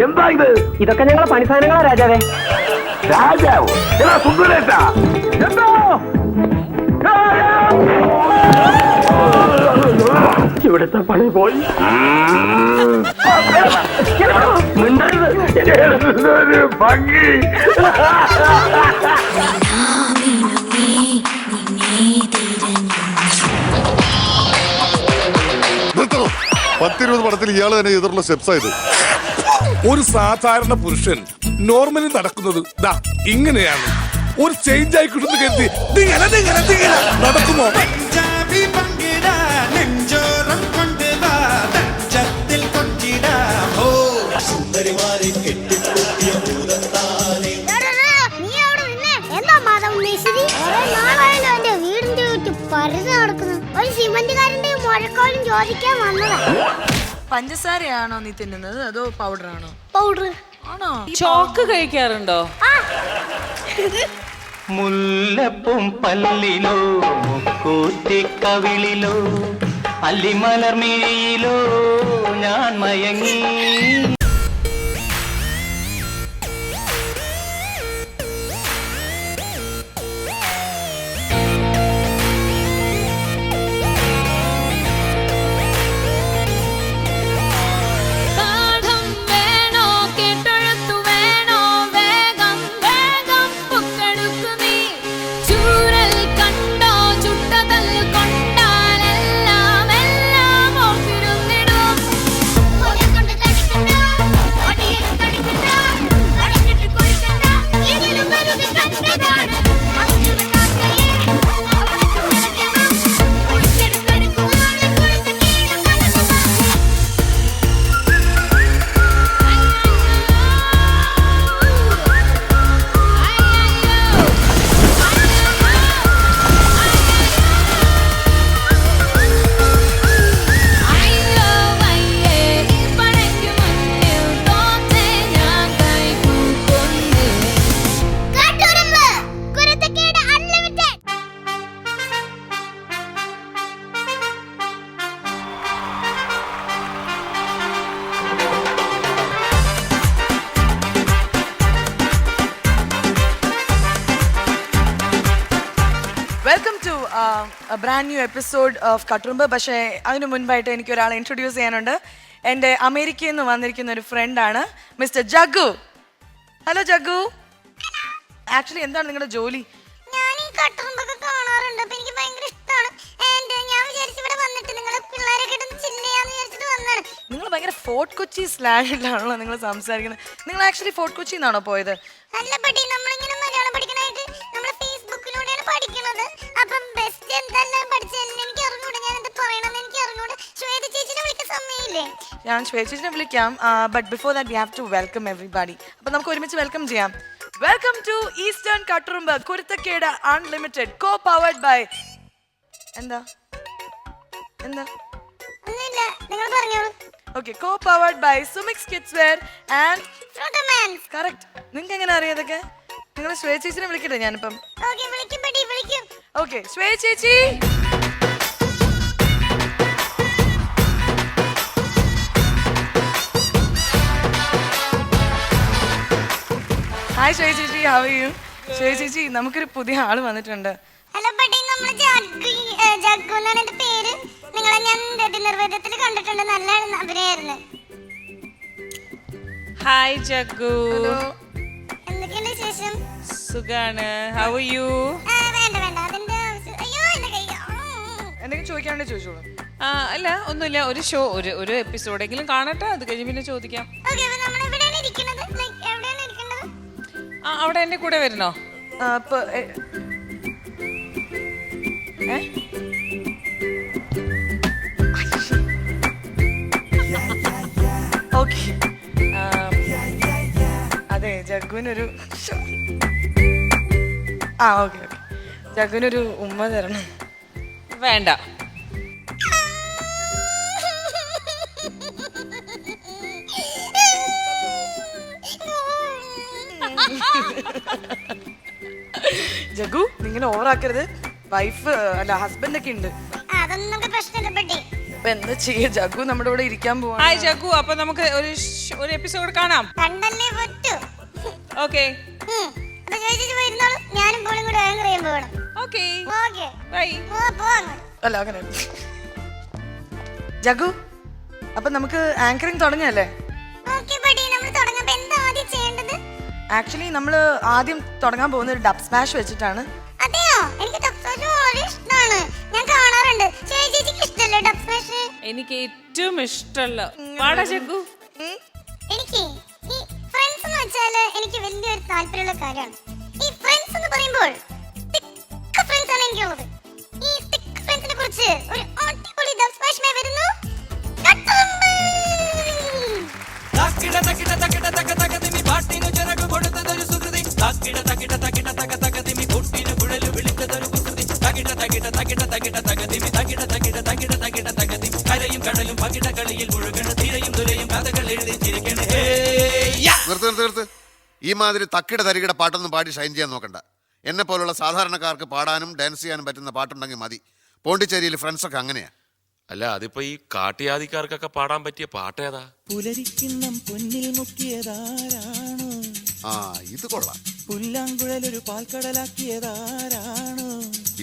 എന്താ ഇത്? ഇതൊക്കെ ഞങ്ങളെ പണിസാധനങ്ങളാ രാജാവേ. രാജാവോ? എടാ സുന്ദരേട്ടാ, എന്താ ഇവിടുത്തെ പണി പോയി. മിണ്ടരുത്, ഭംഗി. നിർത്തണം. 10-20 പടത്തിൽ ഇയാൾ തന്നെ എതിർള്ള സ്റ്റെപ്സ് ആയത്. ഒരു സാധാരണ പുരുഷൻ നോർമലി നടക്കുന്നത് ദാ ഇങ്ങനെയാണ്. ഒരു ചേഞ്ച് ആയി കിട്ടുന്ന കരുതി നടക്കുമോ? പഞ്ചസാരയാണോ നീ തിന്നുന്നത് അതോ പൗഡർ ആണോ? പൗഡർ ആണോ? ചോക്ക് കഴിക്കാറുണ്ടോ? മുല്ലപ്പും പല്ലിലോ മുക്കൂത്തിക്കവിളിലോ അല്ലിമലർമിഴിയിലോ ഞാൻ മയങ്ങി. A brand new episode of Katrumba. പക്ഷേ അതിനു മുൻപായിട്ട് എനിക്ക് ഒരാളെ ഇൻട്രൊഡ്യൂസ് ചെയ്യാനുണ്ട്. എൻ്റെ അമേരിക്കയിൽ നിന്ന് വന്നിരിക്കുന്ന ഒരു ഫ്രണ്ടാണ് mister Jaggu. Hello Jaggu. Actually എന്താണ് നിങ്ങളുടെ ജോലി? ഞാൻ ഈ കട്ടുറുമ്പൊക്കെ കാണാറുണ്ട്. അപ്പോൾ എനിക്ക് ഭയങ്കര ഇഷ്ടമാണ്. ഞാൻ വിചാരിച്ചു ഇവിടെ വന്നിട്ട് നിങ്ങളെ പിള്ളേരൊക്കെ ഇട്ട് ചില്ല് ചെയ്യാന്ന് വിചാരിച്ചിട്ട് വന്നതാണ്. നിങ്ങൾ ഭയങ്കര ഫോർട്ട് കൊച്ചി സ്ലാങ്ങിലാണല്ലോ നിങ്ങൾ സംസാരിക്കുന്നത്. നിങ്ങൾ ആക്ച്വലി ഫോർട്ട് കൊച്ചി നിന്നാണോ പോയത്? അല്ല പട്ടി, നമ്മളിങ്ങനെ മലയാളം പഠിക്കാനായിട്ട് നമ്മൾ ഫേസ്ബുക്കിലൂടെയാണ് പഠിക്കുന്നത്. അപ്പം ബെസ്റ്റ് എന്തെല്ലാം പഠിച്ചെല്ലാം എനിക്ക് അറിഞ്ഞൂടെ, ഞാൻ എന്താ പറയണമെന്ന് എനിക്ക് അറിഞ്ഞൂടെ. ശ്വേത ചേച്ചിനെ വിളിക്കാൻ സമയമില്ലേ? ഞാൻ ശ്വേത ചേച്ചിനെ വിളിക്കാം. But before that we have to welcome everybody. അപ്പോൾ നമുക്ക് ഒരുമിച്ച് വെൽക്കം ചെയ്യാം. വെൽക്കം ടു ഈസ്റ്റേൺ കട്ടുറുമ്പ കുരുത്തക്കേട് അൺലിമിറ്റഡ്, കോ പവർഡ് ബൈ എന്താ എന്താ ഒന്നുമില്ല, നിങ്ങൾ പറഞ്ഞോളൂ. Okay, co-powered by Sumix kids wear and Frutoman's. Correct. നിങ്ങൾക്ക് എങ്ങനെ അറിയാം ഇതൊക്കെ? നിങ്ങൾ ശ്വേത ചേച്ചിനെ വിളിക്കട്ടെ ഞാനിപ്പം? ഓക്കെ, വിളിക്കും പട്ടി, വിളിക്കും. ഓക്കെ, ശ്വേത ചേച്ചി. ഹായ് ശ്വേത ചേച്ചി, ഹൗ ആർ യു? ശ്വേത ചേച്ചി, നമുക്കൊരു പുതിയ ആള് വന്നിട്ടുണ്ട്. ഹലോ പട്ടി, നമ്മൾ ജഗ്ഗു എന്നാണ് എൻ്റെ പേര്. നിങ്ങളെ ഞാൻ നിർവേദത്തിൽ കണ്ടിട്ടുണ്ട്. നല്ല അഭിനയായിരുന്നു. ഹായ് ജഗ്ഗു. എന്തൊക്കെയുണ്ട് വിശേഷം? സുഖാണ്. How are you? വേണ്ട വേണ്ട, അതിന്റെ ആവശ്യം. അയ്യോ എന്റെ കൈ. എന്തെങ്കിലും ചോദിക്കാണ്ട് ചോദിച്ചോളൂ. അല്ല ഒന്നുമില്ല, ഒരു ഷോ ഒരു എപ്പിസോഡെങ്കിലും കാണട്ടെ, അത് കഴിഞ്ഞ് പിന്നെ ചോദിക്കാം. ഓക്കേ, അപ്പോൾ നമ്മൾ എവിടെയാണ് ഇരിക്കുന്നത്? ലൈക്ക് എവിടെയാണ് ഇരിക്കുന്നത്? അവിടെ എന്റെ കൂടെ വരുന്നോ? ഓക്കെ, അതെ ജഗ്ഗുവിനൊരു ഓക്കെ ജഗ്ഗുവിനൊരു ഉമ്മ തരണം. വേണ്ട. ജഗ്ഗു, നിങ്ങൾ ഓവറാക്കരുത്. വൈഫ് അല്ല ഹസ്ബൻഡ് ഒക്കെ ഉണ്ട്. അതൊന്നും നമുക്ക് പ്രശ്നമില്ല പട്ടി. അപ്പൊ എന്താ ചെയ്യാ, ജഗ്ഗു നമ്മുടെ കൂടെ ഇരിക്കാൻ പോവാ. ഹായ് ജഗ്ഗു, അപ്പൊ നമുക്ക് ഒരു എപ്പിസോഡ് കാണാം. കണ്ടല്ലേ പറ്റൂ. ഓക്കെ അപ്പൊ ചേച്ചി പോയിരുന്നോളൂ, ഞാനും പോളും കൂടെ ആങ്കർ ചെയ്യാൻ പോകണം. Okay okay bye. പോ അങ്ങോട്ട്. അല്ല അങ്ങനെ ജഗ്ഗു, അപ്പൊ നമുക്ക് ആങ്കറിങ് തുടങ്ങല്ലേ? ഓക്കെ ബഡി, നമ്മൾ തുടങ്ങാം. എന്താ ആദ്യം ചെയ്യേണ്ടത്? ആക്ച്വലി നമ്മൾ ആദ്യം തുടങ്ങാൻ പോകുന്ന ഒരു ഡബ് സ്മാഷ് വെച്ചിട്ടാണ്. അതെയോ? എനിക്ക് ഡബ് സ്മാഷ് വളരെ ഇഷ്ടമാണ്, ഞാൻ കാണാറുണ്ട്. ചേച്ചിക്ക് ഇഷ്ടല്ലേ ഡബ് സ്മാഷ്? എനിക്ക് ഏറ്റവും ഇഷ്ടമല്ല പാടാ ജഗ്ഗു. എനിക്ക് ഈ ഫ്രണ്ട്സ് എന്ന് വെച്ചാൽ എനിക്ക് വലിയൊരു താല്പര്യമുള്ള കാര്യമാണ്. ഈ ഫ്രണ്ട്സ് എന്ന് പറയുമ്പോൾ തിക്ക് ഫ്രണ്ട്സ് ആണ് എനിക്കുള്ളത്. ഈ തിക്ക് ഫ്രണ്ട്സിനെ കുറിച്ച് ഒരു അടിപൊളി ഡബ് സ്മാഷ് വരുന്നു. കട്ടുറുമ്പ്. നിർത്ത്. ഈ മാതിരി തക്കിട തരികിട പാട്ടൊന്നും പാടി ഷൈൻ ചെയ്യാൻ നോക്കണ്ട. എന്നെ പോലുള്ള സാധാരണക്കാർക്ക് പാടാനും ഡാൻസ് ചെയ്യാനും പറ്റുന്ന പാട്ടുണ്ടെങ്കിൽ മതി. പോണ്ടിച്ചേരിയിൽ ഫ്രണ്ട്സൊക്കെ അങ്ങനെയാ. അല്ല, അതിപ്പോ ഈ കാട്ടിയാദിക്കാർക്കൊക്കെ പാടാൻ പറ്റിയ പാട്ടേതാ? പുലരിക്കിണ്ണം പൊന്നിൽ മുക്കിയതാരാണോ? ആ, ഇത് കൊള്ളാം. പുല്ലാങ്കുഴലൊരു പാൽക്കടലാക്കിയതാരാണോ?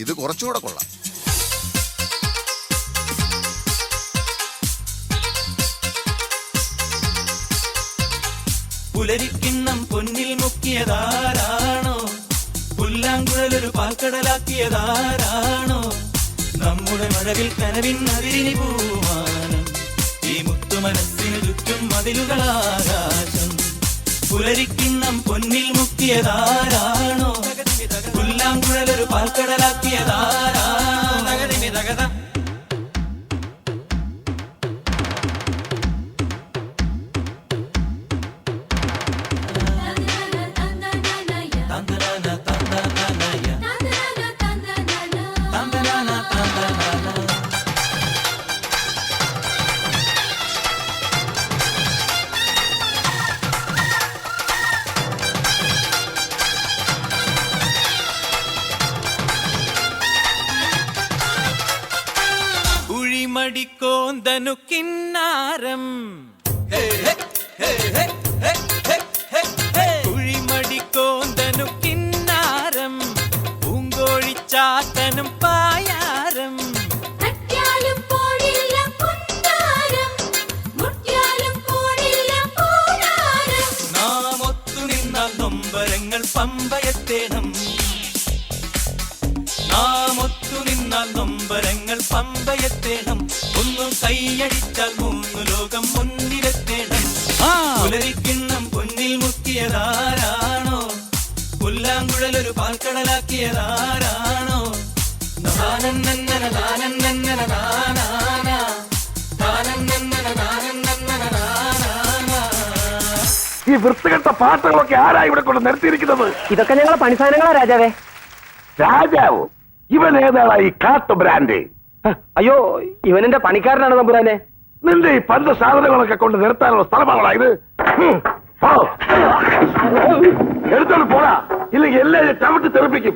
ഇത് കുറച്ചുകൂടെ കൊള്ളാം. പുലരിക്കിണ്ണം പൊന്നിൽ മുക്കിയതാരാണോ? പുല്ലാങ്കുഴലൊരു പാൽക്കടലാക്കിയതാരാണോ? നമ്മുടെ മഴവിൽ കനവിൻ അതിരിനി പൂവാനം, ഈ മുത്തുമനസ്സിന് ചുറ്റും മതിലുകളാകാശം. പുലരിക്കിണ്ണം പൊന്നിൽ മുക്കിയതാരാണോ? പുല്ലാങ്കുഴലൊരു പാൽക്കടലാക്കിയതാരാണോ? കുഴിമടിക്കോന്തനു കിന്നാരം, കുഴിമടിക്കോന്തനു കിന്നാരം, പൂങ്കോഴിച്ചാത്തനും പായാരം. നാം ഒത്തു നിന്നാൽ നൊമ്പരങ്ങൾ പമ്പയത്തേണം, നാം ഒത്തു നിന്നാൽ നൊമ്പരങ്ങൾ പമ്പയത്തേണം. ഒന്നു കൈയടിച്ചാൽ മൂന്നു ലോകം മുന്നിലെത്തേണം. പുലരിക്കിണ്ണം പൊന്നിൽ മുക്കിയതാരാണോ? പുല്ലാങ്കുഴലൊരു പാൽക്കടലാക്കിയതാരാണോ? ദാനന്നന ദാനന്നന ദാനാന, ദാനന്നന ദാനന്നന ദാനാന. ഈ വൃത്തികെട്ട പാട്ടുകളൊക്കെ ആരാ ഇവിടെ കൊണ്ട് നിർത്തിയിരിക്കുന്നത്? ഇതൊക്കെ ഞങ്ങളെ പണിസാധനങ്ങളാ രാജാവേ. രാജാവ്? ഇവൻ ഏതാണ് ഈ കാട്ടു ബ്രാൻഡ്? അയ്യോ, ഇവനെന്റെ പണിക്കാരനാണ് തമ്പുരാനെ. നിന്റെ ഈ പഞ്ച സാധനങ്ങളൊക്കെ കൊണ്ട് നിർത്താനുള്ള സ്ഥലമാണോ ഇത്? എടുത്തോണ്ട് പോടാ, ഇല്ലെങ്കിൽ എല്ലാവരും ചവിട്ടി തെറിപ്പിക്കും.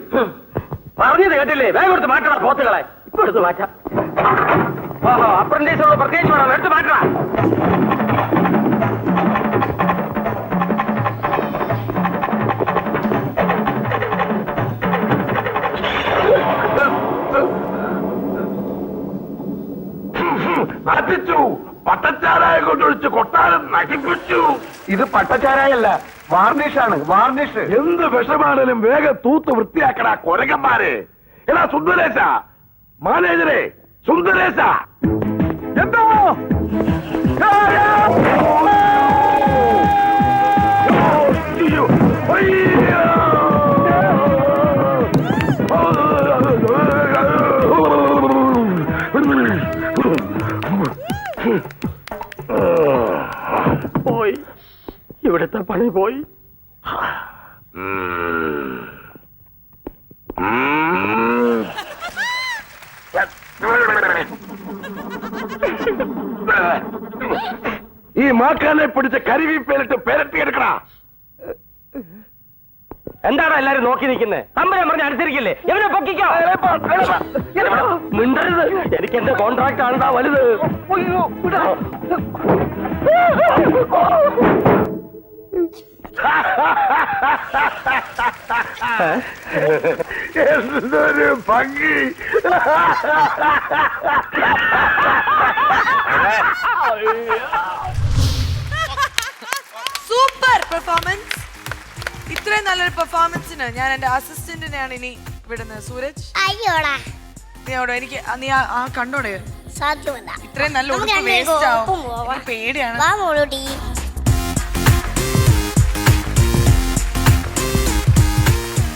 പറഞ്ഞത് കേട്ടില്ലേ? വേഗം എടുത്ത് മാറ്റണം പോത്തുകളെ. ഇപ്പൊ എടുത്ത് മാറ്റാം. ഓഹോ, അപ്രന്റീസുള്ള പ്രത്യേകിച്ച് വേണം, എടുത്ത് മാറ്റണം. നശിച്ചു. പട്ടച്ചാരായ കൊണ്ടൊഴിച്ച് കൊട്ടാരം നശിപ്പിച്ചു. ഇത് പട്ടച്ചാരായല്ല, വാർണിഷാണ്, വാർണിഷ്. എന്ത് വിഷമാണേലും വേഗം തൂത്ത് വൃത്തിയാക്കടാ കൊരകന്മാരെ. എടാ സുന്ദരേശ, മാനേജരെ സുന്ദരേശ, എന്തോ പോയി, ഇവിടുത്തെ പണി പോയി. ഈ മാക്കാനെ പിടിച്ച കരിവീപ്പേലിട്ട് പെരട്ടിയെടുക്കണ. എന്താണോ എല്ലാരും നോക്കി നിൽക്കുന്നത്? തമ്പരം പറഞ്ഞ് അനുസരിക്കില്ലേ? എവനെ പൊക്കിക്കോ. മിണ്ടരുത്, എനിക്ക് എന്റെ കോൺട്രാക്ട് ആണെന്നാ വലുത്. എന്തൊരു ഭംഗി. Super performance. ഇത്രയും നല്ലൊരു പെർഫോമൻസിന് ഞാൻ എന്റെ അസിസ്റ്റന്റിനെയാണ് ഇനി വിടുന്നത്. സൂരജ്, അയ്യോടാ നീ അവിടെ എനിക്ക് നീ ആ കണ്ടോടെ സാധ്യമല്ല. ഇത്രയും നല്ല നമുക്ക് ഉടുപ്പ് രണ്ടുപേർക്കും വേസ്റ്റ് ആവും. ഒപ്പം പോവാം. എനിക്ക് പേടിയാണ്. വാ മോളൂട്ടി.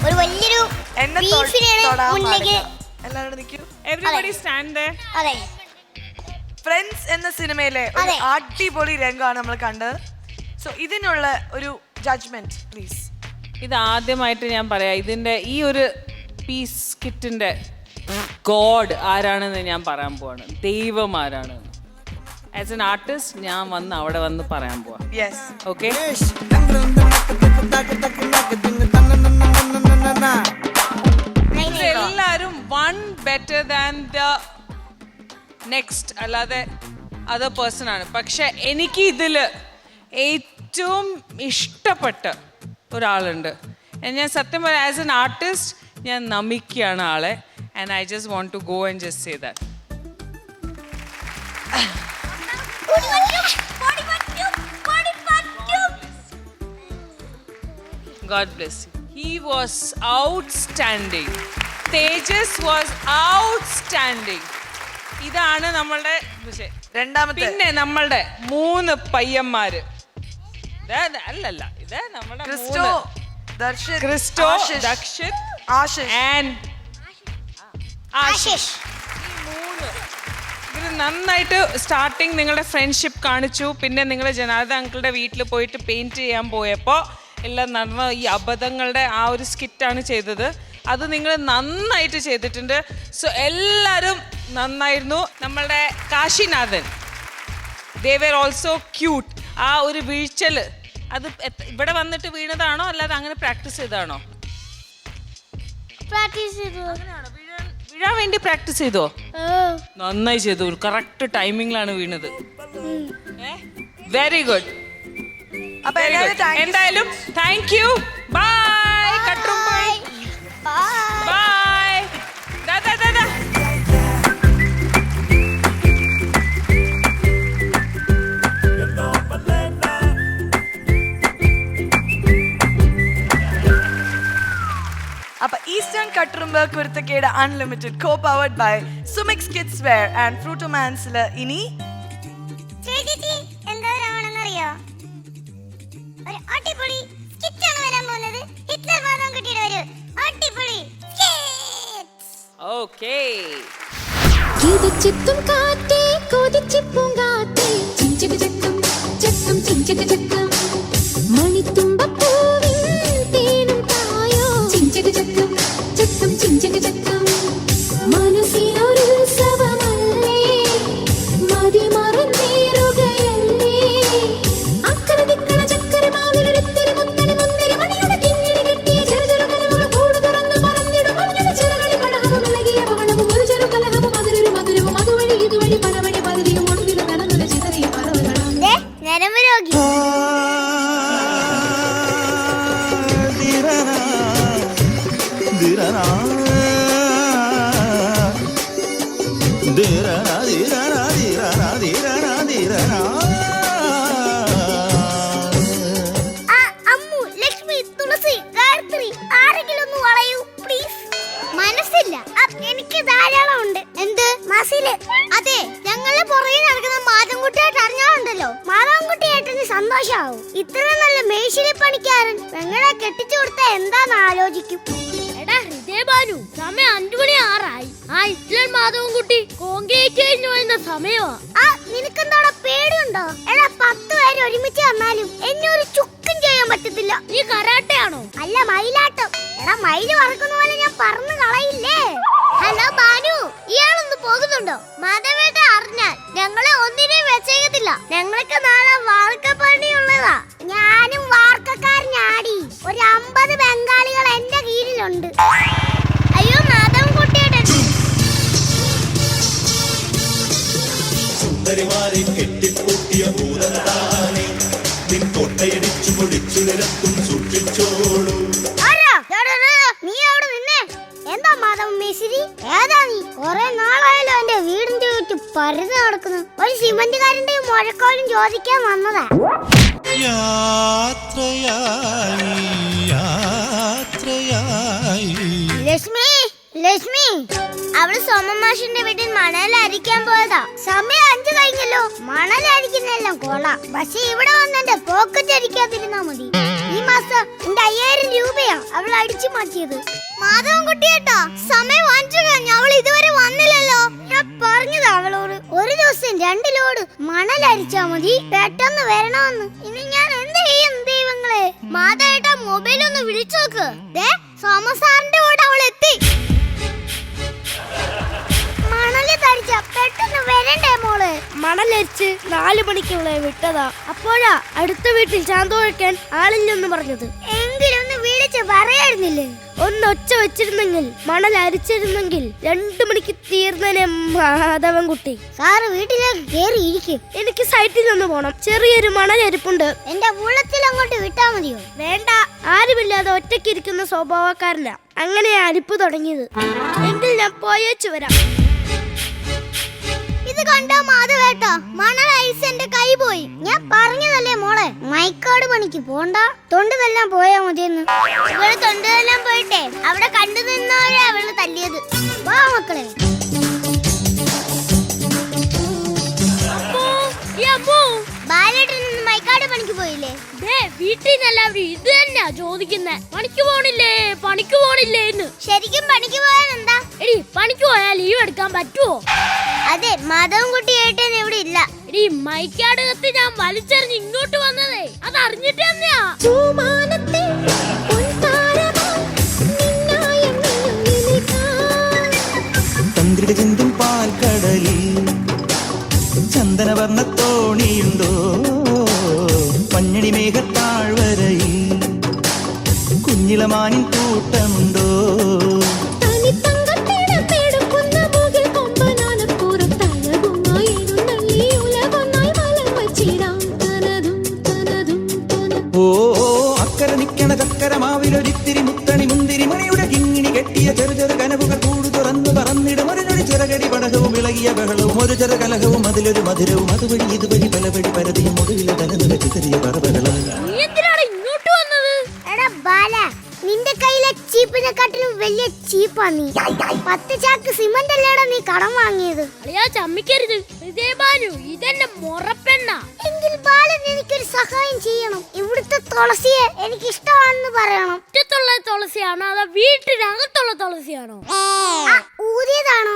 ഒരു വലിയൊരു എന്നെ ബീഫിനെയാണ് തൊടാൻ മുന്നിലേക്ക്. പാടില്ല. എല്ലാവരും നിൽക്കൂ. Everybody stand there. അതെ, ഫ്രണ്ട്സ് എന്ന സിനിമയിലെ ഒരു അതെ. അടിപൊളി രംഗമാണ് നമ്മൾ കണ്ടത്. സോ ഇതിനുള്ള ഒരു ജഡ്ജ്മെന്റ് പ്ലീസ്. ഇത് ആദ്യമായിട്ട് ഞാൻ പറയാം, ഇതിന്റെ ഈ ഒരു പീസ് കിറ്റിന്റെ ഗോഡ് ആരാണെന്ന് ഞാൻ പറയാൻ പോവാണ്. ദൈവം ആരാണ് ആസ് എൻ ആർട്ടിസ്റ്റ് ഞാൻ വന്ന് അവിടെ വന്ന് പറയാൻ പോവാ. യെസ്. ഓക്കെ, എല്ലാരും one better than the next, അല്ലാതെ അതർ പേഴ്സൺ ആണ്. പക്ഷെ എനിക്ക് ഇതില് ഏറ്റവും ഇഷ്ടപ്പെട്ട ഒരാളുണ്ട്. ഞാൻ സത്യം പറയാം, ആസ് എൻ ആർട്ടിസ്റ്റ് ഞാൻ നമിക്കുകയാണ് ആളെ. And I just want to go and just say that. God bless you. He was outstanding. Tejas was outstanding. ഇതാണ് നമ്മളുടെ രണ്ടാമത്തെ. പിന്നെ നമ്മളുടെ 3 പയ്യന്മാര്. അല്ലല്ല, ഇത് നമ്മുടെ ക്രിസ്റ്റോ, ദർശിത്, ക്രിസ്റ്റോ, ആശിഷ്, ദക്ഷിത് ആശിഷ് ആൻഡ് ആശിഷ്. ഇവര് നന്നായിട്ട് സ്റ്റാർട്ടിങ് നിങ്ങളുടെ ഫ്രണ്ട്ഷിപ്പ് കാണിച്ചു. പിന്നെ നിങ്ങൾ ജനാർദ്ദൻ അങ്കിളുടെ വീട്ടിൽ പോയിട്ട് പെയിന്റ് ചെയ്യാൻ പോയപ്പോൾ എല്ലാം നടന്ന ഈ അബദ്ധങ്ങളുടെ ആ ഒരു സ്കിറ്റാണ് ചെയ്തത്. അത് നിങ്ങൾ നന്നായിട്ട് ചെയ്തിട്ടുണ്ട്. സോ എല്ലാവരും നന്നായിരുന്നു. നമ്മളുടെ Kashinathan, they were also cute. ആ ഒരു വീഴ്ചൽ അത് ഇവിടെ വന്നിട്ട് വീണതാണോ അല്ലാതെ അങ്ങനെ പ്രാക്ടീസ് ചെയ്താണോ? വീഴാൻ വേണ്ടി പ്രാക്ടീസ് ചെയ്തോ? നന്നായി ചെയ്തു. കറക്റ്റ് ടൈമിങ്ങിലാണ് വീണത്. Very good. അപ്പൊ എന്തായാലും താങ്ക് യു. ബൈ കട്ടുമ്പോൾ. ബൈ. ദാദാ ദാദാ. അപ്പൊ Eastern Katturumbu Kuruthakkedu unlimited co-powered by Sumix kids wear and ഫ്രൂട്ടോമാൻസില് ഇനി ചേച്ചി എന്താണെന്നറിയോ? ഒരു അടിപൊളി സ്കിറ്റാണ് വരാൻ പോകുന്നത്. ഹിറ്റ്ലർ മാധവൻ കുട്ടിയുടെ ഒരു അടിപൊളി ഓക്കേ. ചിത്തും കാറ്റേ കൊതിച്ചിപ്പും കാറ്റേ ചിഞ്ചക ചക്കം ചക്കം ചിഞ്ചക ചക്കം മണിത്തുമ്പപ്പൂവിൻ തേനും തായോ ചിഞ്ചക ചക്കം ചക്കം ചിഞ്ചക ചക്കം മനസ്സിനൊരു ഉത്സവമല്ലേ മതി മറന്നേറുകയല്ലേ അക്കര ദിക്കണ ചക്കര മാവിലൊരുത്തിരി മുത്തരി മുന്തിരി മണിയുടെ കിങ്ങിണി കെട്ടിയ ചെറു ചെറു കലകൾ കൂട് തുറന്ന് പറന്നിടും മഞ്ഞുടെ ചിറകളി പടഹവും ഇളകിയ പവളവും ഒരു ചെറു കലഹവും അതിലൊരു മധുരവും അതുവഴി ഇതുവഴി പലവഴി പതിരിയും ഒടുവിലും കലങ്ങുന്ന ചിതറിയ പറവുകളും ഞരമ്പ് രോഗി. അമ്മു, ലക്ഷ്മി, തുളസി, ഗായത്രി ആരെങ്കിലും ഒന്ന് വളയൂ പ്ലീസ്. മനസ്സില്ല, എനിക്ക് ധാരാളം ഉണ്ട്. എന്ത് മസില്? അതെ, ഞങ്ങളെ പുറകെ നടക്കുന്ന മാധവൻകുട്ടിയായിട്ട് അറിഞ്ഞാലുണ്ടല്ലോ മാധവൻകുട്ടിയായിട്ടൊന്ന് സന്തോഷാവും. ഇത്ര നല്ല മേശിരി പണിക്കാരൻ ഞങ്ങളെ കെട്ടിച്ചു കൊടുത്ത എന്താന്ന് ആലോചിക്കും. എടാ ഹൃദയബാനു, സമയം 5 മണി 6 ആ ഹിറ്റ്ലർ മാധവൻകുട്ടി കോൺക്രീറ്റ് കഴിഞ്ഞു വരുന്ന സമയമാ. നിനക്കെന്താടാ പേടിയുണ്ടോ? എടാ 10 പേര് ഒരുമിച്ച് വന്നാലും എന്നെ ഒരു ചുക്കും ചെയ്യാൻ പറ്റത്തില്ല. നീ കരാട്ടയാണോ? അല്ല, മയിലാട്ടം. എടാ മയില് പറക്കുന്ന പോലെ ഞാൻ പറന്ന് കളയില്ലേ. ഹലോ ബാനു, ഇയാളൊന്ന് പോകുന്നുണ്ടോ? മാധവേട്ട അറിഞ്ഞാൽ ഞങ്ങളെ ഒന്നിനെയും വെച്ചേക്കത്തില്ല. ഞങ്ങൾക്ക് നാളെ വാർക്കപ്പണിയുള്ളതാ. ഞാനും വാർക്കക്കാരനാടി. ഒരു 50 ബംഗാളികളെ സുന്ദരിമാരെ കെട്ടിപ്പൂട്ടിയ ഭൂതം താനെ നിൻ കോട്ടയടിച്ചു പൊടിച്ചു നിരത്തും സൂക്ഷിച്ചോളൂ. നീ അവിടെ നിന്നേ. എന്താ മാധവൻ മേശിരി? ഏതാ നീ? കുറെ നാളായാലും എന്റെ വീടിന്റെ ചുറ്റും പരുതി നടക്കുന്നു. ഒരു സിമന്റുകാരന്റെ മുഴക്കോലും ചോദിക്കാൻ വന്നതാ. ലക്ഷ്മി, ലക്ഷ്മി, അവള് സോമമാഷിന്റെ വീട്ടിൽ മണലരിക്കാൻ പോയതാ. സമയം 5 കഴിഞ്ഞല്ലോ. മണലരിക്കുന്നെല്ലാം കൊള്ളാം. പക്ഷെ ഇവിടെ വന്നെന്റെ പോക്കറ്റ് അരിക്കാതിരുന്നാ മതി. ഈ മാസം എന്റെ 5000 രൂപയാ അവൾ അടിച്ചു മാറ്റിയത്. മാധവൻ കുട്ടിയേട്ടാ, സമയം 5 കഴിഞ്ഞു, അവൾ ഇതുവരെ വന്നില്ലല്ലോ. ഞാൻ പറഞ്ഞതാ അവളോട് ഒരു ദിവസം 2 ലോഡ് മണലരിച്ചാ മതി, പെട്ടെന്ന് വരണമെന്ന്. ഇനി ഞാൻ എന്ത് ചെയ്യും ദൈവങ്ങളെ? മാധവേട്ടാ മൊബൈൽ ഒന്ന് വിളിച്ചോക്ക്. സോമസാറിന്റെ കൂടെ അവൾ എത്തി. മണല് തരിച്ച പെട്ടെന്ന് വരണ്ടേ മോള്? മണലരിച്ച് 4 മണിക്കുള്ള വിട്ടതാ. അപ്പോഴാ അടുത്ത വീട്ടിൽ ചാന്ത ഒഴിക്കാൻ ആളില്ലെന്ന് പറഞ്ഞത്. എങ്കിലൊന്ന് വിളിച്ച് പറയായിരുന്നില്ലേ? ഒന്ന് ഒച്ച വെച്ചിരുന്നെങ്കിൽ, മണൽ അരിച്ചിരുന്നെങ്കിൽ 2 മണിക്ക് തീർന്നനെ മാധവൻ കുട്ടി. സാറ് വീട്ടിലേക്ക് കേറി ഇരിക്കും. എനിക്ക് സൈറ്റിൽ നിന്ന് പോണം. ചെറിയൊരു മണലരിപ്പുണ്ട്. എന്റെ ഉള്ളത്തിൽ അങ്ങോട്ട് വിട്ടാ മതിയോ? വേണ്ട, ആരുമില്ലാതെ ഒറ്റയ്ക്ക് ഇരിക്കുന്ന സ്വഭാവക്കാരനാ. അങ്ങനെയാ അരിപ്പ് തുടങ്ങിയത്. എങ്കിൽ ഞാൻ പോയേച്ചു വരാം. ഇത് കണ്ടോ മാധവേട്ടാ, മണൽ അരിച്ച് എന്റെ കൈ പോയി. ഞാൻ പറഞ്ഞതല്ലേ മോളെ, മൈക്കാട് പണിക്ക് പോണ്ട, തൊണ്ടതെല്ലാം പോയാ മതിയെന്ന്. ഇവള് തൊണ്ടതെല്ലാം പോയിട്ടെ അവിടെ കണ്ടു നിന്നവരെ അവള് തല്ലിയത്. വാ മക്കളെ. ബാലേട്ടൻ മൈക്കാട് പണിക്ക് പോയില്ലേ? വീട്ടിൽ നിന്നെല്ലാവരും ഇത് തന്നെയാ ചോദിക്കുന്നേ. പണിക്ക് പോണില്ലേ, പണിക്ക് പോണില്ലേ എന്ന്. ശരിക്കും പണിക്ക് പോയാൽ എന്താ? എടി, പണിക്ക് പോയാൽ ലീവ് എടുക്കാൻ പറ്റുമോ? അതെ, മാധവൻ കുട്ടി ഏട്ടൻ ഇവിടെ ഇല്ല. എടി, മൈക്കാട് കത്ത് ഞാൻ വലിച്ചെറിഞ്ഞ് ഇങ്ങോട്ട് വന്നതേ അത് അറിഞ്ഞിട്ട് തന്നെയാ. ചന്ദ്രിക ചിന്തും പാൽക്കടലിൽ ചന്ദനവർണ്ണ തോണിയുണ്ടോ? പഞ്ഞണി മേഘത്താഴ്വരയിൽ കുഞ്ഞിളമാനിൻ കൂട്ടമുണ്ടോ? ഓ, അക്കര നിക്കണ ചക്കര മാവിലൊരിത്തിരി മുത്തണി മുന്തിരി മണിയുടെ കിങ്ങിണി കെട്ടിയ ചെറു ചെറു കനവുകൾ കൂട് തുറന്നു പറന്നിടും. ഒരു ഞൊടി ചിറകടി പടകവും ഇളകിയ ബഹളവും ഒരു ചെറു കലഹവും അതിലൊരു മധുരവും അതുവഴി ഇതുവഴി പലവഴി പരതിയും ഒടുവിലെ തനതുക ചിതറിയ പറവകളും. ഇങ്ങോട്ട് വന്നത് എടാ ബാല, നിന്റെ കയ്യിലെ ചീപ്പിനെക്കാട്ടിലും വലിയ ചീപ്പാ നീ. 10 ചാക്ക് സിമന്റ് അല്ലേടാ നീ കടം വാങ്ങിയത്. ചമ്മിക്കരുത് ഇതെന്നെ മുറപ്പെണ്ണ. എങ്കിൽ ബാലൻ എനിക്കൊരു സഹായം ചെയ്യണം. ഇവിടുത്തെ തുളസിയെ എനിക്ക് ഇഷ്ടമാണെന്ന് പറയണം. മുറ്റത്തുള്ള തുളസിയാണോ അതോ വീട്ടിനകത്തുള്ള തുളസിയാണോ? ഊതിയതാണോ?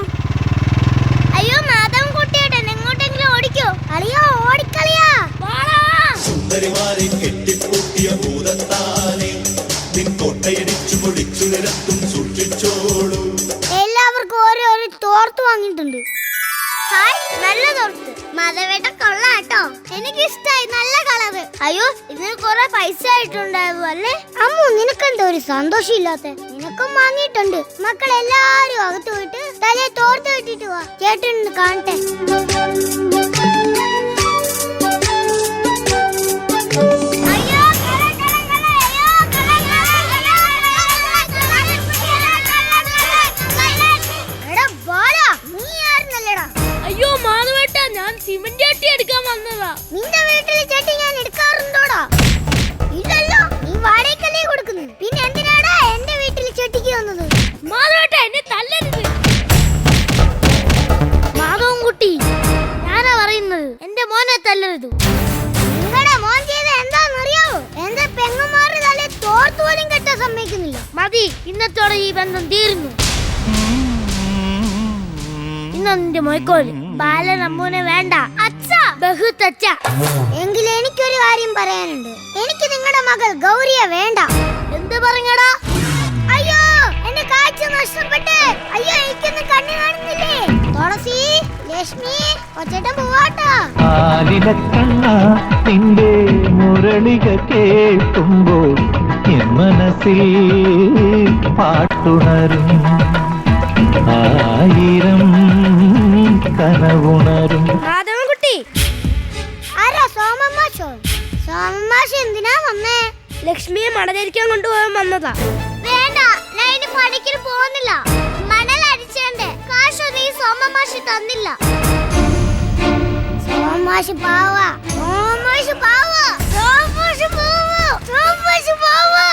അയ്യോ മാധവൻ കുട്ടിയേട്ടൻ, എങ്ങോട്ടെങ്കിലും ഓടിക്കോ. കളിയോ, ഓടിക്കളിയാ. സുന്ദരിമാരെ കെട്ടിപ്പൂട്ടിയ ഭൂതം താനെ നിൻ കോട്ടയടിച്ചു പൊടിച്ചു നിരത്തും സൂക്ഷിച്ചോളൂ. എല്ലാവർക്കും ഓരോരോ തോർത്ത് വാങ്ങിയിട്ടുണ്ട്. ഹായ്, നല്ല തോർത്ത്. മാധവേട്ട കൊള്ളാട്ടോ, എനിക്ക് ഇഷ്ടായി. നല്ല കളറ്. അയ്യോ, ഇതിന് കുറെ പൈസ ആയിട്ടുണ്ടായിരുന്നു അല്ലേ? അമ്മു, നിനക്കെന്താ ഒരു സന്തോഷം ഇല്ലാത്ത? നിനക്കും വാങ്ങിയിട്ടുണ്ട്. മക്കളെല്ലാരും അകത്ത് പോയിട്ട് തലേ തോർത്ത് കെട്ടിട്ട് വാ, ചേട്ടൻ കാണട്ടെ. അയ്യോ മാധവേട്ട, ഞാൻ സിമന്റ് ചട്ടി എടുക്കാൻ വന്നതാ. നിന്റെ വീട്ടിലെ ചട്ടി ഞാൻ എടുക്കാറുണ്ടോടാ? ഇല്ലല്ലോ, നീ വാടകയ്ക്കല്ലേ കൊടുക്കുന്നത്. പിന്നെ എന്തിനാടാ എന്റെ വീട്ടിൽ ചട്ടിക്ക് വന്നത്? മാധവേട്ട, എന്നെ തല്ലരുത്. മാധവൻ കുട്ടി, ഞാനാ പറയുന്നത്, എന്റെ മോനെ തല്ലരുത്. നിങ്ങളുടെ മോൻ ചെയ്ത എന്താണെന്നറിയാവോ? എന്റെ പെങ്ങന്മാരുടെ തലേ തോർത്ത് പോലും കെട്ടാൻ സമ്മതിക്കുന്നില്ല. മതി, ഇന്നത്തോടെ ഈ ബന്ധം തീരുന്നു. ഇന്നെ മൊയ്ക്കോല് ബാലൻ അമ്മൂനെ വേണ്ട. എങ്കിൽ എനിക്കൊരു കാര്യം പറയാനുണ്ട്. എനിക്ക് നിങ്ങളുടെ മകൾ ഗൗരിയെ വേണ്ട. എന്ത് പറഞ്ഞടാ? അയ്യോ, എന്റെ കാഴ്ച നഷ്ടപ്പെട്ടേ. അയ്യോ, എനിക്കൊന്നും കണ്ണു കാണുന്നില്ലേ? തുളസി, ലക്ഷ്മി, ഒച്ചേട്ടൻ പോവാട്ടോ. നിന്റെ മുരളിക കേൾക്കുമ്പോൾ എൻ മനസ്സിൽ പാട്ടുണരും. 1000 കനവുണരും. മാധവൻകുട്ടി, തലതിരിക്കാൻ കൊണ്ടുപോകാൻ വന്നതാ. വേണ്ട, ഞാൻ ഇനി പണിക്ക് പോകുന്നില്ല. മണൽ അടിച്ചേന്റെ കാശ് നീ സോമമാഷി തന്നില്ല. സോമമാഷി പാവാ, സോമമാഷി പാവാ, സോമമാഷി പാവാ, സോമമാഷി പാവാ.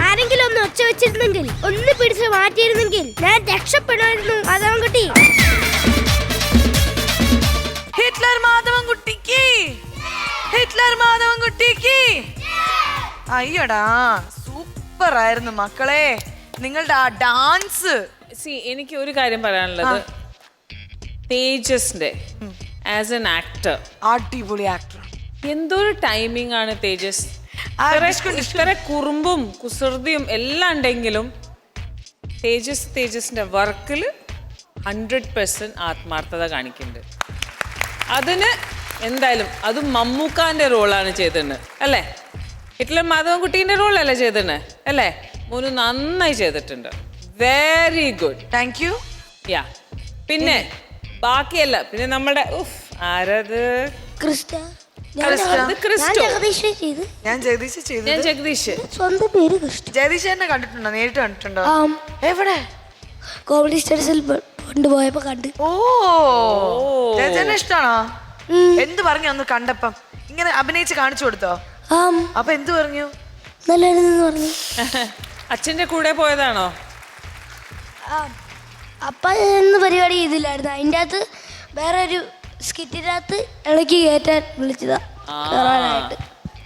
ആരെങ്കിലും ഒന്ന് ഒച്ച വെച്ചിരുന്നെങ്കിൽ, ഒന്ന് പിടിച്ച് മാറ്റിയിരുന്നെങ്കിൽ ഞാൻ രക്ഷപ്പെടുമായിരുന്നു. മാധവൻകുട്ടി, ഹിറ്റ്ലർ മാധവൻകുട്ടിക്ക്, ഹിറ്റ്ലർ മാധവൻകുട്ടിക്ക്. അയ്യടാ, സൂപ്പർ ആയിരുന്നു മക്കളെ നിങ്ങളുടെ ആ ഡാൻസ്. എനിക്ക് ഒരു കാര്യം പറയാനുള്ളത്, തേജസിന്റെ ആസ് എൻ ആക്ടർ, അടിപൊളി ആക്ടർ. എന്തൊരു ടൈമിംഗ് ആണ് തേജസ്. ഇത്ര കുറുമ്പും കുസൃതിയും എല്ലാം ഉണ്ടെങ്കിലും തേജസിന്റെ വർക്കിൽ 100% ആത്മാർത്ഥത കാണിക്കുന്നുണ്ട്. അതിന് എന്തായാലും അത് മമ്മൂക്കാന്റെ റോളാണ് ചെയ്തിട്ടുണ്ട് അല്ലേ? ഹിറ്റ്ലർ മാധവൻകുട്ടീന്റെ റോളല്ലേ ചെയ്തിട്ടുണ്ട് അല്ലേ? മോനു നന്നായി ചെയ്തിട്ടുണ്ട്. Very good, thank you. Yeah, പിന്നെ ബാക്കിയല്ല, പിന്നെ നമ്മുടെ ആരത് ഞാൻ ജഗദീഷ് ചെയ്തു. ജഗദീഷ് സ്വന്തം പേര് കൃഷ്ണ. ജഗദീഷ് എന്നെ കണ്ടിട്ടുണ്ടോ? നേരിട്ട് കണ്ടിട്ടുണ്ടോ? എവിടെ? കോമഡി സ്റ്റഡീസിൽ കൊണ്ടുപോയപ്പോ കണ്ട്. ഓ, ജഗദീഷിനെ ഇഷ്ടാണോ? എന്ത് പറഞ്ഞു അന്ന് കണ്ടപ്പം? ഇങ്ങനെ അഭിനയിച്ച് കാണിച്ചു കൊടുത്തോ? അപ്പൊ എന്ത് പറഞ്ഞു? നല്ലതെന്ന് പറഞ്ഞു. അച്ഛന്റെ കൂടെ പോയതാണോ? അപ്പ എന്ന് പരിപാടി ചെയ്തില്ലായിരുന്നു. അതിൻ്റെ അകത്ത് വേറെ ഒരു സ്കിറ്റിനകത്ത് ഇളക്കി കയറ്റാൻ വിളിച്ചതാ.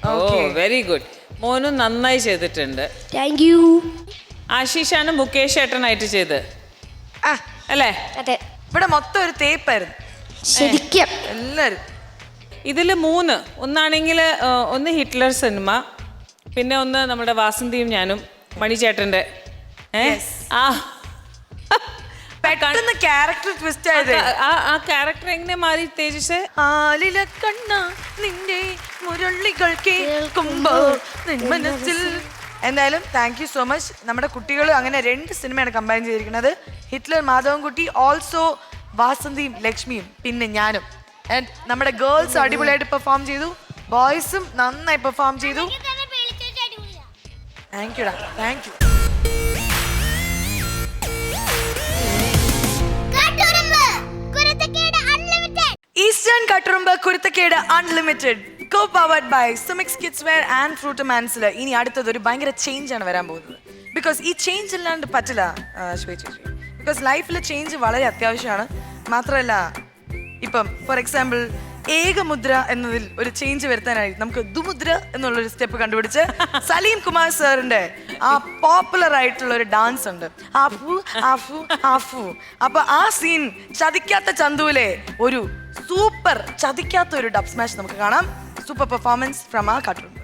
ഓ, വെരി ഗുഡ്. മോനും നന്നായി ചെയ്തിട്ടുണ്ട്. Thank you. ആശീഷാണ് മുകേഷ് ഏട്ടനായിട്ട് ചെയ്ത് അല്ലേ? ഇവിടെ മൊത്തം ഒരു തേപ്പായിരുന്നു ശരിക്കും എല്ലാരും. ഇതില് 3 ഒന്നാണെങ്കിൽ ഒന്ന് ഹിറ്റ്ലർ സിനിമ, പിന്നെ ഒന്ന് നമ്മുടെ വാസന്തിയും ഞാനും മണിച്ചേട്ടന്റെ. ആ പെട്ടെന്ന് ക്യാരക്ടർ ട്വിസ്റ്റ് ആയത്. ആ ക്യാരക്ടർ എങ്ങനെ മാറി തേജസ്? ആലില കണ്ണ നിന്റെ മുരളികൾ കേൾക്കുമ്പോൾ മനസ്സിൽ. എന്തായാലും താങ്ക് യു സോ മച്ച്. നമ്മുടെ കുട്ടികൾ അങ്ങനെ 2 സിനിമയാണ് കമ്പൈൻ ചെയ്തിരിക്കുന്നത്. ഹിറ്റ്ലർ മാധവൻകുട്ടി, ഓൾസോ വാസന്തിയും ലക്ഷ്മിയും, പിന്നെ ഞാനും. ആൻഡ് നമ്മുടെ ഗേൾസ് അടിപൊളിയായിട്ട് പെർഫോം ചെയ്തു, ബോയ്സും നന്നായി പെർഫോം ചെയ്തു. താങ്ക് യുടാ, thank you. Eastern Katturumbu Kuruthakkedu unlimited, co-powered by Sumix kids wear and Fruto മാൻസിൽ. ഇനി അടുത്തത് ഒരു ഭയങ്കര ചേഞ്ച് ആണ് വരാൻ പോകുന്നത്. ബിക്കോസ് ഈ ചേഞ്ച് ഇല്ലാണ്ട് പറ്റില്ല ശ്വേത ചേച്ചി. ബിക്കോസ് ലൈഫിൽ ചേഞ്ച് വളരെ അത്യാവശ്യമാണ്. മാത്രമല്ല, ഇപ്പം ഫോർ എക്സാമ്പിൾ ഏകമുദ്ര എന്നതിൽ ഒരു ചേഞ്ച് വരുത്താനായി നമുക്ക് ദുമുദ്ര എന്നുള്ളൊരു സ്റ്റെപ്പ് കണ്ടുപിടിച്ച് സലീം കുമാർ സാറിന്റെ ആ പോപ്പുലർ ആയിട്ടുള്ള ഒരു ഡാൻസ് ഉണ്ട്, ആഫു ആഫു ആഫു. അപ്പൊ ആ സീൻ ചതിക്കാത്ത ചന്തുവിലെ ഒരു സൂപ്പർ ചതിക്കാത്ത ഒരു ഡബ് സ്മാഷ് നമുക്ക് കാണാം. സൂപ്പർ പെർഫോമൻസ് ഫ്രം ആ കട്ടുറുമ്പ്.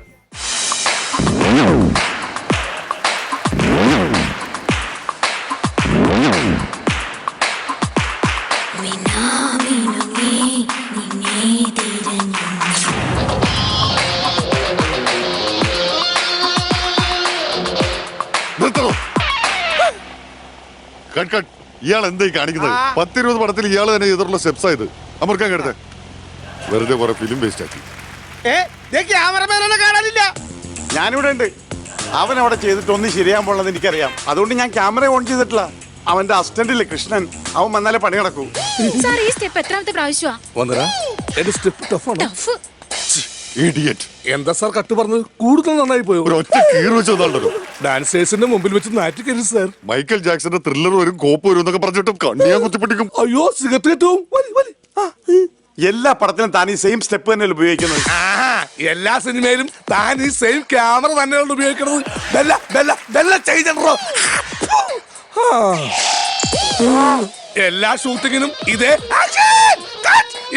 ഇയാൾ എന്തായി കാണിക്കുന്നത്? 10-20 പടത്തിൽ ഇയാൾ തന്നെ ചെയ്തിട്ടുള്ള സ്റ്റെപ്സ് ആയത്. അമർക്കാൻ കിടത്തെ വെറുതെ കുറെ ഫിലിം വേസ്റ്റ് ആക്കി. ഞാനിവിടെ ഉണ്ട്. അവൻ അവിടെ ചെയ്തിട്ടൊന്നും ശരിയാൻ പോണെന്ന് എനിക്കറിയാം. അതുകൊണ്ട് ഞാൻ ക്യാമറ ഓൺ ചെയ്തിട്ടില്ല. അവന്റെ അസിസ്റ്റന്റില്ലേ കൃഷ്ണൻ, അവൻ വന്നാലേ പണി നടക്കൂ. ഈ സ്റ്റെപ്പ് എത്രാമത്തെ പ്രാവശ്യമാണ്? എന്താ സാർ കട്ട് പറഞ്ഞത്? കൂടുതൽ നന്നായി പോയോ? ഒറ്റ കീറ് വെച്ചോ. ഡാൻസേഴ്സിന്റെ മുമ്പിൽ വെച്ച് നാറ്റിക്കരുത് സാർ. മൈക്കൽ ജാക്സന്റെ ത്രില്ലർ വരും, കോപ്പ് വരും എന്നൊക്കെ പറഞ്ഞിട്ടും കണ്ണിയാ കുത്തിപ്പിടിക്കും. അയ്യോ, സിഗരറ്റ് കിട്ടും. എല്ലാ പടത്തിലും താൻ ഈ സെയിം സ്റ്റെപ്പ് തന്നെയാണ് ഉപയോഗിക്കുന്നത്. എല്ലാ സിനിമയിലും താൻ ഈ സെയിം ക്യാമറ തന്നെയാണ് ഉപയോഗിക്കുന്നത്. എല്ലാ ഷൂട്ടിങ്ങിനും ഇതേ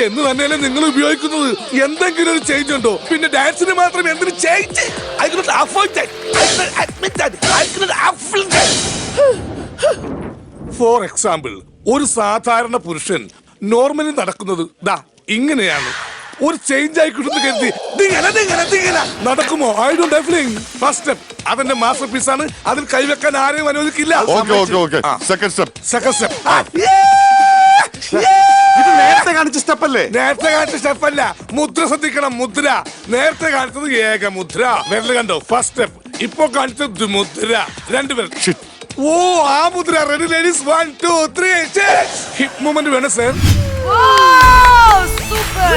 എന്ന് തന്നെയല്ലേ നിങ്ങൾ ഉപയോഗിക്കുന്നത്. എന്തെങ്കിലും ഒരു ചേഞ്ച് ഉണ്ടോ? പിന്നെ ഡാൻസിന് മാത്രം എന്തൊരു ചേഞ്ച്? ഫോർ എക്സാമ്പിൾ, ഒരു സാധാരണ പുരുഷൻ നോർമലി നടക്കുന്നത് ദാ ഇങ്ങനെയാണ്. ഒരു ചേഞ്ച് ആയി കിട്ടുന്ന കരുതി നടക്കുമോ? I don't have feeling. First step അവന്റെ മാസ്റ്റർ പീസ് ആണ്. അതിൽ കൈവെക്കാൻ ആരെയും അനുവദിക്കില്ല. Second step. ഇത് നേരത്തെ കാണിച്ച സ്റ്റെപ്പല്ലേ? നേരത്തെ കാണിച്ച സ്റ്റെപ്പല്ല, മുദ്ര ശ്രദ്ധിക്കണം. മുദ്ര നേരത്തെ കാണിച്ചത് ഏക മുദ്ര, വിരൽ കണ്ടോ? First step. ഇപ്പൊ കാണിച്ചത് ദ്വിമുദ്ര, രണ്ടുപേർ. ഓ, ആ മുദ്ര. Ready ladies, 1 2 3. ഹിപ്പ് മൂവ്മെന്റ് വേണം സർ. സൂപ്പർ.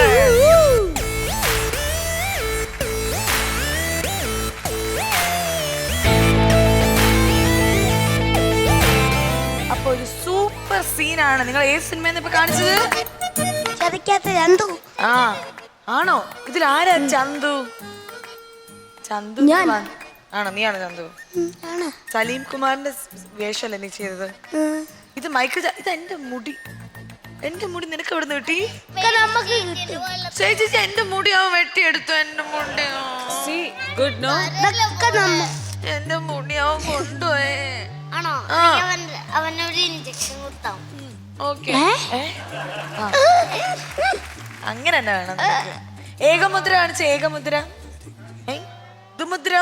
അപ്പൊ ഒരു സൂപ്പർ സീനാണ്. നിങ്ങൾ ഏത് സിനിമയെന്ന് ഇപ്പൊ കാണിച്ചത്? ചന്തു. ആ, ആണോ? ഇതിൽ ആരാ ചന്തു? ചന്തു കുമാർ. ആണോ? നീയാണോ ചന്തു? സലീം കുമാറിന്റെ വേഷമല്ലേ നീ ചെയ്തത്? ഇത് മൈക്കിൾ ഇത് എന്റെ മുടി. എന്റെ മുടി നിനക്ക് എവിടെ നിന്ന് കിട്ടി? ചേച്ചി എന്റെ മുടി അവൻ വെട്ടിയെടുത്തു. എന്റെ മുടി എന്റെ മുടി അവൻ കൊണ്ടുപോയേ. ആണോ? അവനൊരു ഇഞ്ചക്ഷൻ കൊടുത്താം. ഓക്കെ, അങ്ങനെ തന്നെ വേണം. ഏകമുദ്ര കാണിച്ച. ഏകമുദ്ര, ദുമുദ്ര,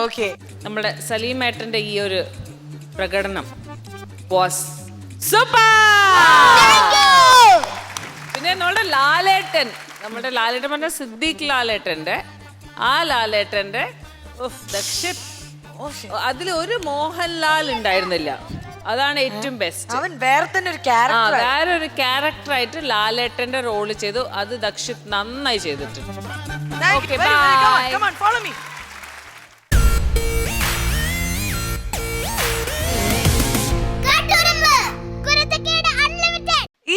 ഓക്കെ. നമ്മുടെ സലീമേട്ടന്റെ ഈ ഒരു പ്രകടനം വാസ് സൂപ്പർ. പിന്നെ നമ്മുടെ ലാലേട്ടൻ പറഞ്ഞ സിദ്ദീഖ് ലാലേട്ടന്റെ ആ ലാലേട്ടന്റെ ദക്ഷിത്, അതിലൊരു മോഹൻലാൽ ഉണ്ടായിരുന്നില്ല. അതാണ് ഏറ്റവും ബെസ്റ്റ്. അവൻ വേറെ തന്നെ ഒരു ക്യാരക്ടർ, വേറെ ഒരു ക്യാരക്ടറായിട്ട് ലാലേട്ടന്റെ റോള് ചെയ്തു. അത് ദക്ഷിത് നന്നായി ചെയ്തിട്ടുണ്ട്. Okay, bye. Come on, follow me.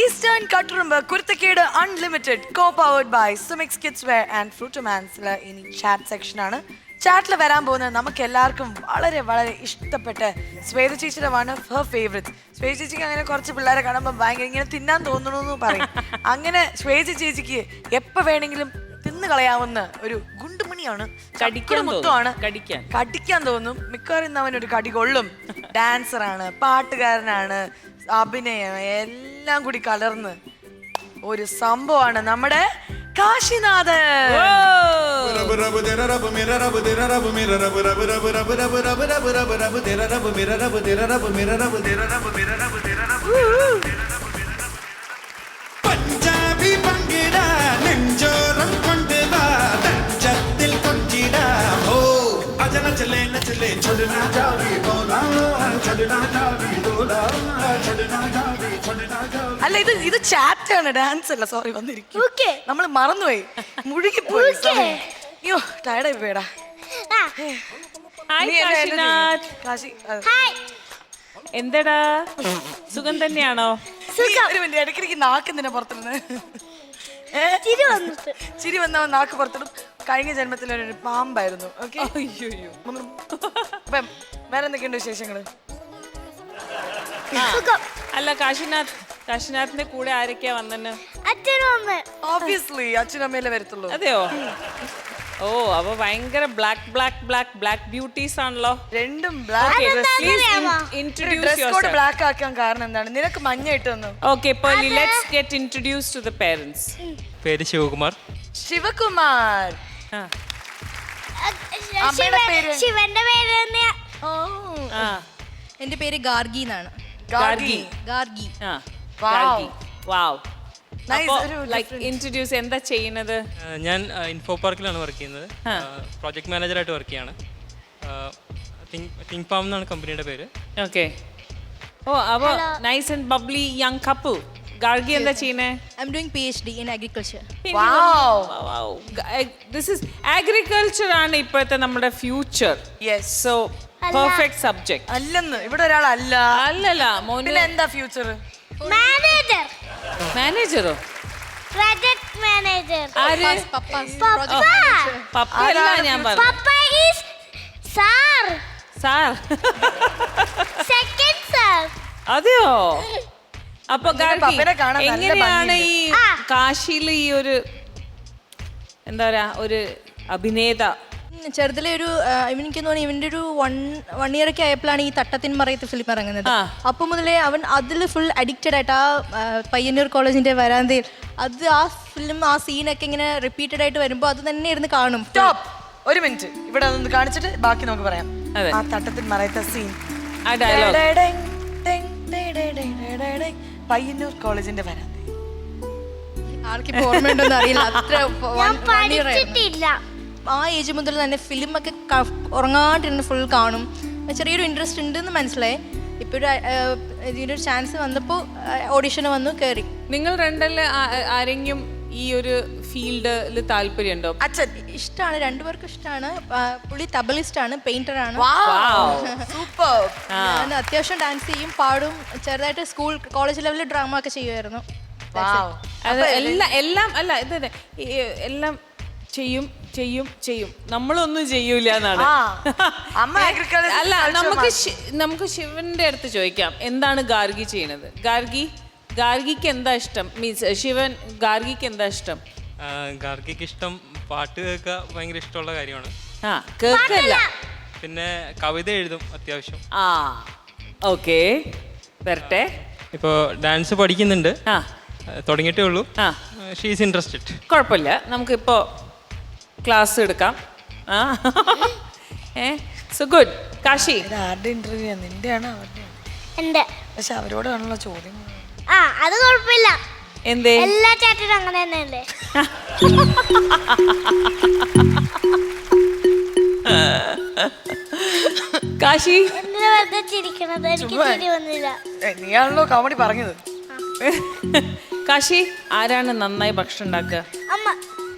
Eastern Katturumba Kurthakeda Unlimited, co-powered by Sumix Kidswear and Fruitomans. ഇനി ചാറ്റ് സെക്ഷൻ ആണ്. ചാറ്റിൽ വരാൻ പോകുന്നത് നമുക്ക് എല്ലാവർക്കും വളരെ വളരെ ഇഷ്ടപ്പെട്ട ശ്വേത ചേച്ചിയുടെ വൺ ഓഫ് ഹർ ഫേവറേറ്റ്. ശ്വേത ചേച്ചിക്ക് അങ്ങനെ കുറച്ച് പിള്ളേരെ കാണുമ്പോൾ ഭയങ്കര ഇങ്ങനെ തിന്നാൻ തോന്നണമെന്ന് പറയും. അങ്ങനെ ശ്വേത ചേച്ചിക്ക് എപ്പോൾ വേണമെങ്കിലും തിന്നു കളയാവുന്ന ഒരു ഗുണ്ടുമണിയാണ്, മുത്തമാണ്. കടിക്കാൻ തോന്നും. മിക്കവാറും ഇന്ന് അവനൊരു കടി കൊള്ളും. ഡാൻസറാണ്, പാട്ടുകാരനാണ്, അഭിനയം എല്ലാം കൂടി കലർന്ന് ഒരു സംഭവമാണ് നമ്മുടെ കാശിനാഥ്. പഞ്ചാബി പങ്കിട നെഞ്ചോരം കൊണ്ടുവാ തഞ്ചത്തിൽ കൊഞ്ചിടാം. ഓ അജന ചലേ നചലേ ഛോഡനാ ജാവി ബോലാ ഛോഡനാ ജാവി ബോലാ ഛോഡനാ ജാവി ഛോഡനാ ജാവി. അല്ല, ഇത് ചാറ്റ് ആണ്, ഡാൻസ് അല്ല. സോറി, വന്നിരിക്കും. നമ്മൾ മറന്നുപോയി, മുഴുകിപ്പോയി. അയ്യോ, ടയർഡായി പോയടാ. എന്തടാ, സുഖം തന്നെയാണോ? ഇടയ്ക്കിടയ്ക്ക് നാക്കെന്തിനാ പുറത്തിടുന്നത്? ചിരി വന്നവൻ നാക്ക് പുറത്തിടും. കഴിഞ്ഞ ജന്മത്തിൽ ഒരു പാമ്പായിരുന്നു. ഓക്കെ, വേറെ എന്തൊക്കെയുണ്ട് വിശേഷങ്ങള്? അല്ല, കാശിനാഥിന്റെ കൂടെ ആരൊക്കെയാ വന്നെന്ന്? ഓബിയസ്ലി അച്ഛനമ്മയിലെ വരത്തുള്ളൂ. അതെയോ? ഓ, അപ്പൊ ഭയങ്കര ബ്ലാക്ക് ബ്യൂട്ടീസ് ആണല്ലോ. രണ്ടും ബ്ലാക്ക് ആക്കാൻ കാരണം എന്താണ്? നിനക്ക് മഞ്ഞ ഇട്ട് തന്നു. Okay, let's get introduce to the parents. പേര് ശിവകുമാർ. ശിവകുമാർ. അമ്മയുടെ പേര്? ശിവന്റെ പേര് എന്റെ പേര് ഗാർഗി എന്നാണ്. ഗാർഗി. ഇൻട്രൊഡ്യൂസ്. എന്താ ചെയ്യുന്നത്? ഞാൻ ഇൻഫോ പാർക്കിലാണ് വർക്ക് ചെയ്യുന്നത്. പ്രോജക്ട് മാനേജറായിട്ട് വർക്ക് ചെയ്യാണ്. തിങ്ക് പാം എന്നാണ് കമ്പനിയുടെ പേര്. ഓക്കെ. ഓ, അപ്പൊ nice and bubbly young couple. Gargi എന്താ ചെയ്യുന്നേ? I'm doing PhD in agriculture. Wow. This is agriculture ആണ് ഇപ്പോഴത്തെ നമ്മുടെ future. Yes. So perfect subject. അല്ലെന്ന് ഇവിടെ ഒരാൾ അല്ലല്ല. പിന്നെ എന്താ ഫ്യൂച്ചർ? മാനേജറോ? Project manager. പപ്പ അല്ല ഞാൻ പറഞ്ഞു. പപ്പ ഈസ് സാർ. Second sir. അതെയോ? അപ്പൊ എങ്ങനെയാണ് ഈ ആ. കാശിയിൽ ഈ ഒരു എന്താ പറയാ ഒരു അഭിനേത? ചെറുതിലെ ഒരു എനിക്ക് തോന്നുന്നു ഇവന്റെ ഒരു വൺ ഇയർ ഒക്കെ ആയപ്പോഴാണ് ഈ തട്ടത്തിൻ മറയത്ത് ഫിലിം ഇറങ്ങുന്നത്. അപ്പൊ മുതലേ അവൻ അതിൽ ഫുൾ അഡിക്റ്റഡ് ആയിട്ട് ആ പയ്യന്നൂർ കോളേജിന്റെ വരാന്തയിൽ അത് ആ ഫിലിം ആ സീനൊക്കെ ഇങ്ങനെ റിപ്പീറ്റഡ് ആയിട്ട് വരുമ്പോ അത് തന്നെ ഇരുന്ന് കാണും. ഒരു മിനിറ്റ് ഇവിടെ അതൊന്ന് കാണിച്ചിട്ട് ബാക്കി നമുക്ക് പറയാം. ആ തട്ടത്തിൻ മറയത്തെ സീൻ, ആ ഡയലോഗ് പയ്യന്നൂർ കോളേജിന്റെ വരാന്ത? ആർക്കിപ്പോ ഓർമ്മയുണ്ടോന്ന് അറിയില്ല. അത്ര ഞാൻ പഠിച്ചിട്ടില്ല. ആ ഏജ് മുതൽ തന്നെ ഫിലിമൊക്കെ ഉറങ്ങാണ്ടിരുന്ന് ഫുൾ കാണും. ചെറിയൊരു ഇൻട്രസ്റ്റ് ഉണ്ടെന്ന് മനസ്സിലായി. ഇപ്പോൾ ഇതിനൊരു ചാൻസ് വന്നപ്പോൾ ഓഡിഷന് വന്നു, കയറി. നിങ്ങൾ രണ്ടല്ലേ ആരെങ്കിലും ഈ ഒരു ഫീൽഡിൽ താല്പര്യമുണ്ടോ? അച്ഛൻ ഇഷ്ടമാണ്, രണ്ടുപേർക്കും ഇഷ്ടമാണ്. പുള്ളി തബലിസ്റ്റാണ്, പെയിന്ററാണ്. സൂപ്പർ. ഞാൻ അത്യാവശ്യം ഡാൻസ് ചെയ്യും, പാടും. ചെറുതായിട്ട് സ്കൂൾ കോളേജ് ലെവലിൽ ഡ്രാമ ഒക്കെ ചെയ്യുമായിരുന്നു. എല്ലാം അല്ല ഇത് എല്ലാം ചെയ്യും ചെയ്യും ചെയ്യും, നമ്മളൊന്നും ചെയ്യൂല എന്നാണ്. അല്ല, നമുക്ക് ശിവന്റെ അടുത്ത് ചോദിക്കാം, എന്താണ് ഗാർഗി ചെയ്യുന്നത്? ഗാർഗിക്ക് എന്താ ഇഷ്ടം? മീൻസ് ശിവൻ ഗാർഗിക്ക് എന്താ ഇഷ്ടം? ഗാർഗിക്ക് ഇഷ്ടം പാട്ട് കേൾക്കുക ഭയങ്കര ഇഷ്ടമുള്ള കാര്യമാണ്. കേൾക്കല്ല, പിന്നെ കവിത എഴുതും അത്യാവശ്യം. ഓക്കെ, വരട്ടെ. ഇപ്പോൾ ഡാൻസ് പഠിക്കുന്നുണ്ട്, തുടങ്ങിയിട്ടേ ഉള്ളൂ. She's interested. കുഴപ്പമില്ല, നമുക്കിപ്പോൾ ക്ലാസ് എടുക്കാം. So good. കാശി, ആരുടെ ഇന്റർവ്യൂ? നിന്റെയാണോ അവരുടെ? എന്റെ. പക്ഷെ അവരോടാണല്ലോ ചോദ്യം. അത് കുഴപ്പമില്ല. എന്തേ? എല്ലാ ചാറ്റിനും അങ്ങനെ തന്നെയല്ലേ? കാശി എന്തിനാ വെറുതെ ചിരിക്കണത്? എനിക്ക് ചിരി വന്നില്ല. നീയാണല്ലോ കോമഡി പറഞ്ഞത്. കാശി, ആരാണ് നന്നായി ഭക്ഷണം ഉണ്ടാക്കുക? അമ്മ.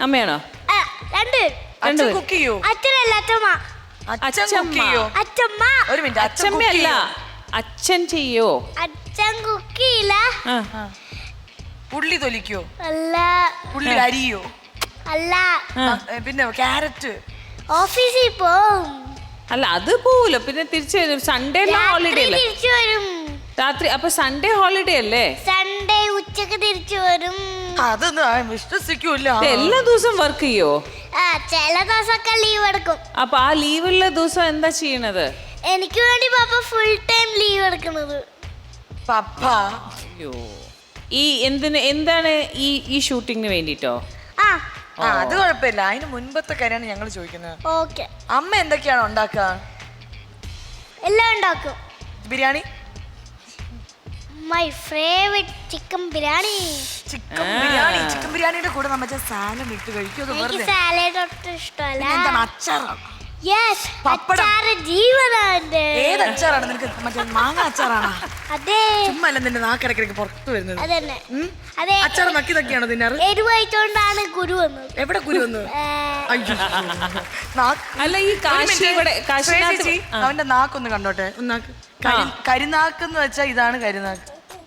അമ്മയാണോ? അച്ഛൻ കുക്ക് ചെയ്യോ? അച്ഛനല്ല, അച്ഛമ്മ. അച്ഛൻ കുക്ക് ചെയ്യോ? അച്ഛമ്മ. ഒരു മിനിറ്റ്, അച്ഛമ്മയല്ല, അച്ഛൻ ചെയ്യോ? അച്ഛൻ കുക്ക് ചെയ്യില്ല. ഉള്ളി തൊലിക്കോ? അല്ല. ഉള്ളി അരിയോ? അല്ല. പിന്നെ ക്യാരറ്റ്? ഓഫീസിൽ പോവും. അല്ല, അത് പോവൂല, പിന്നെ തിരിച്ചു വരും. സൺഡേ ഹോളിഡേ അല്ലേ? തിരിച്ചു വരും രാത്രി. അപ്പൊ സൺഡേ ഹോളിഡേ അല്ലേ? സൺഡേ ഉച്ചക്ക് തിരിച്ചു വരും. അതൊന്നും വിശ്വസിക്കൂല. എല്ലാ ദിവസവും വർക്ക് ചെയ്യോ? ചില ദിവസമൊക്കെ ലീവ് എടുക്കും. അപ്പൊ ആ ലീവുള്ള ദിവസം എന്താ ചെയ്യണത്? എനിക്ക് വേണ്ടി പപ്പ ഫുൾ ടൈം ലീവ് എടുക്കുന്നത്. പപ്പ അയ്യോ, ഈ എന്താണ് ഈ ഷൂട്ടിങ്ങിന് വേണ്ടിട്ടോ? അത് കുഴപ്പമില്ല. അതിന് മുൻപത്തെ കാര്യമാണ് ഞങ്ങൾ ചോദിക്കുന്നത്. ഓക്കെ. അമ്മ എന്തൊക്കെയാണ് ഉണ്ടാക്കുക? എല്ലാം ഉണ്ടാക്കും. Biryani? My favourite chicken biryani. Chicken biryani. Chicken ബിരിയാണിയുടെ കൂടെ നമ്മൾ സാലഡ് ഇട്ട് കഴിക്കും. എനിക്ക് സാലഡ് ഒട്ടും ഇഷ്ടമല്ല. എന്താണ് അച്ചാറാണ്? യെസ്, അച്ചാറ് ജീവനാണ്. ഏത് അച്ചാറാണ് നിനക്ക്? മറ്റേ മാങ്ങ അച്ചാറാണോ? അതെ. ചുമ്മാ അല്ല നിന്റെ നാക്കിടക്കിടക്ക് പുറത്ത് വരുന്നത്. അതന്നെ. അതെ. അച്ചാർ നക്കിയതൊക്കെയാണോ തിന്നാറ്? എരിവായിട്ടോണ്ടാണ് കുരു വന്നത്. എവിടെ കുരു വന്നു? അല്ല, ഈ അവന്റെ നാക്കൊന്ന് കണ്ടോട്ടെ. കരിനാക്കെന്ന് വെച്ചാ ഇതാണ് കരിനാക്ക്.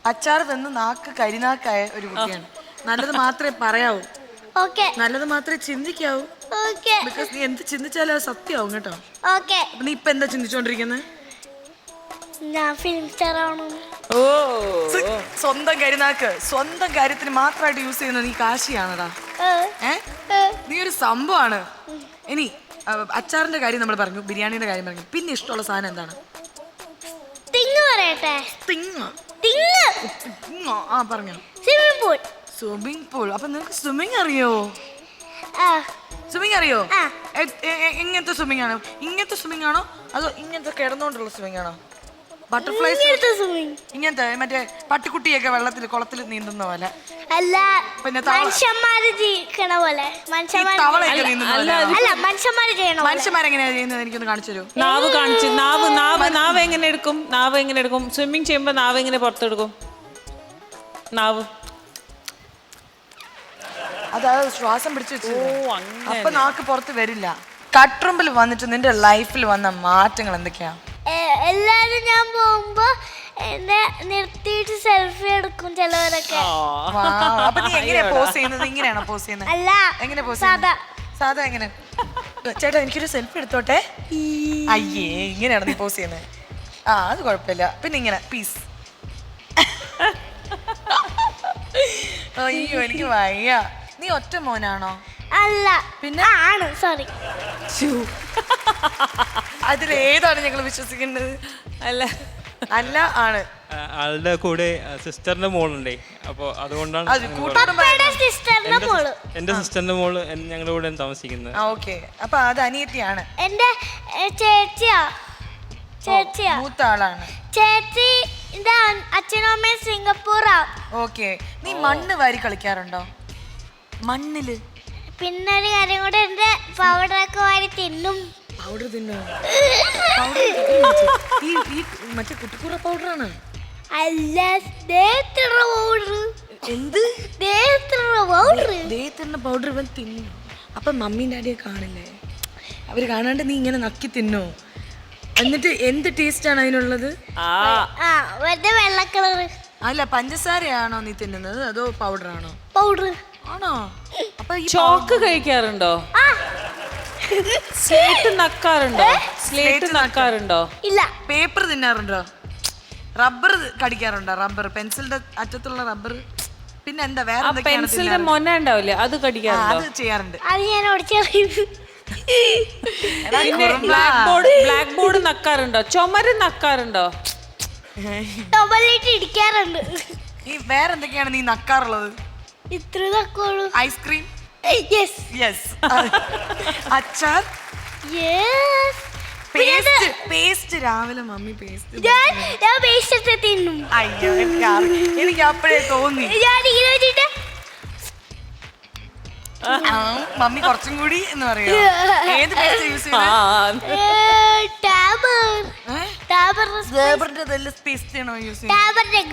അച്ചാർ തിന്ന് നാക്ക് കരിനാക്കായ ഒരു കുട്ടിയാണ്. നല്ലത് മാത്രമേ പറയാവൂ, നല്ലത് മാത്രമേ ചിന്തിക്കാവൂ. ബിക്കോസ് നീ എന്ത് ചിന്തിച്ചാലും അത് സത്യമാവും കേട്ടോ. നീ ഇപ്പൊ എന്താ ചിന്തിച്ചോണ്ടിരിക്കുന്നത്? ഞാൻ ഫിലിം സ്റ്റാർ ആണ്. സ്വന്തം കരിനാക്ക് സ്വന്തം കാര്യത്തിന് മാത്രമായിട്ട് യൂസ് ചെയ്യുന്നത് നീ കാശിയാണടാ. നീ ഒരു സംഭവമാണ്. ഇനി അച്ചാറിന്റെ കാര്യം നമ്മൾ പറഞ്ഞു, ബിരിയാണിയുടെ കാര്യം പറഞ്ഞു. പിന്നെ ഇഷ്ടമുള്ള സാധനം എന്താണ്? പറഞ്ഞോ. Swimming pool. അപ്പൊ നിനക്ക് സ്വിമ്മിംഗ് അറിയോ? സ്വിമ്മിംഗ് അറിയോ? എങ്ങനത്തെ സ്വിമ്മിംഗ് ആണ്? ഇങ്ങനത്തെ സ്വിമ്മിംഗ് ആണോ അതോ ഇങ്ങനത്തെ കിടന്നോണ്ടുള്ള സ്വിമ്മിംഗ് ആണോ? ബട്ടർഫ്ലൈസ് ഇങ്ങനത്തെ മറ്റേ പട്ടിക്കുട്ടിയൊക്കെ വെള്ളത്തിൽ കുളത്തിൽ നീന്തുന്ന പോലെ? അല്ല, പിന്നെ മനുഷ്യന്മാര് ജീവിക്കണ പോലെ. മനുഷ്യന്മാരെങ്ങനെയാ ചെയ്യുന്നത്? എനിക്കൊന്ന് കാണിച്ചു തരൂ. നാവ് കാണിച്ചു. നാവ് എങ്ങനെ എടുക്കും? നാവ് എങ്ങനെ എടുക്കും? സ്വിമ്മിങ് ചെയ്യുമ്പോ നാവ് എങ്ങനെ പുറത്തെടുക്കും? നാവ് അതായത് ശ്വാസം പിടിച്ചു വെച്ചു. അപ്പൊ നാക്ക് പുറത്ത് വരില്ല. കട്ട്റൂമിൽ വന്നിട്ട് നിന്റെ ലൈഫിൽ വന്ന മാറ്റങ്ങൾ എന്തൊക്കെയാ? എല്ലാരും ഞാൻ പോകുമ്പോ എന്നെ നിർത്തിയിട്ട് സെൽഫി എടുക്കും ചിലവരൊക്കെ. അപ്പൊ നീ എങ്ങനെയാ പോസ് ചെയ്യുന്നത്? ഇങ്ങനെയാണോ പോസ് ചെയ്യുന്നത്? അല്ല, എങ്ങനെ പോസ് സാധാ എങ്ങനെ? ചേട്ടാ എനിക്കൊരു സെൽഫി എടുത്തോട്ടെ. അയ്യേ, ഇങ്ങനെയാണോ നീ പോസ് ചെയ്യുന്നത്? അത് കുഴപ്പമില്ല. പിന്നെ ഇങ്ങനെ പീസ്. അയ്യോ, എനിക്ക് വയ്യ. നീ ഒറ്റ മോനാണോ? അല്ല, പിന്നെ ആണ്. സോറി. അതിലേതാണ് ഞങ്ങൾ വിശ്വസിക്കേണ്ടത്? അല്ല ആണ്. ആളുടെ കൂടെ സിസ്റ്ററിന്റെ മോളുണ്ടേ, അപ്പൊ അതുകൊണ്ടാണ് എന്റെ സിസ്റ്ററിന്റെ മോള് ഞങ്ങളുടെ കൂടെ താമസിക്കുന്നത്. അപ്പൊ അത് അനിയത്തിയാണ്. എന്റെ ചേച്ചിയാ. മൂത്ത ആളാണ്. ചേച്ചി അച്ഛനും അമ്മയും സിംഗപ്പൂറാ. ഓക്കെ. നീ മണ്ണ് വാരി കളിക്കാറുണ്ടോ? മണ്ണില് പിന്നെ ഒരു കാര്യം കൂടെ ഉണ്ട്, പൗഡറൊക്കെ വാരി തിന്നും. പൗഡർ തിന്നോ? ഈ മറ്റേ കുട്ടിക്കൂറ പൗഡറാണ്. അല്ല, ദേഹത്തിനുള്ള പൗഡർ. എന്ത് ദേഹത്തിനുള്ള പൗഡർ? ദേഹത്തിനുള്ള പൗഡർ ഇവൻ തിന്നു. അപ്പൊ മമ്മീൻ്റെ ഡാഡിയെ കാണില്ലേ? അവര് കാണാണ്ട് നീ ഇങ്ങനെ നക്കി തിന്നോ? എന്നിട്ട് എന്ത് ടേസ്റ്റ് ആണ് അതിനുള്ളത്? വെള്ള കളർ. അല്ല, പഞ്ചസാരയാണോ നീ തിന്നുന്നത് അതോ പൗഡർ ആണോ? പൗഡർ ആണോ? അപ്പൊ ചോക്ക് കഴിക്കാറുണ്ടോ? സ്ലേറ്റ് നക്കാറുണ്ടോ? സ്ലേറ്റ് നക്കാറുണ്ടോ? ഇല്ല. പേപ്പർ തിന്നാറുണ്ടോ? റബ്ബർ കടിക്കാറുണ്ടോ? റബ്ബർ, പെൻസിലിന്റെ അറ്റത്തുള്ള റബ്ബർ. പിന്നെ എന്താ വേറെ? പെൻസിലിന്റെ മൊന ഉണ്ടാവില്ലേ, അത് കടിക്കാറുണ്ടോ? അത് ചെയ്യാറുണ്ട്. അത് ഞാൻ ഓടിച്ചറിയുന്നു. Black board നക്കാറുണ്ടോ? ചുമര് നക്കാറുണ്ടോ? ടൊബലിട്ട് ഇടിക്കാറുണ്ട്. ഈ വേറെ എന്തൊക്കെയാണ് നീ നക്കാറുള്ളത്? ഇത്ര നക്കോളൂ. ഐസ്ക്രീം. Yes yes. അച്ചാർ. യെസ്. പേസ്റ്റ്. രാവിലെ മമ്മി പേസ്റ്റ്. ഞാൻ പേസ്റ്റ് തിന്നും. അയ്യോ, എനിക്ക് അപ്പോഴേ തോന്നി. മമ്മി കുറച്ചും കൂടി എന്ന് പറയോ? ഏത് പേസ്റ്റ് യൂസ് ചെയ്യുന്നത്?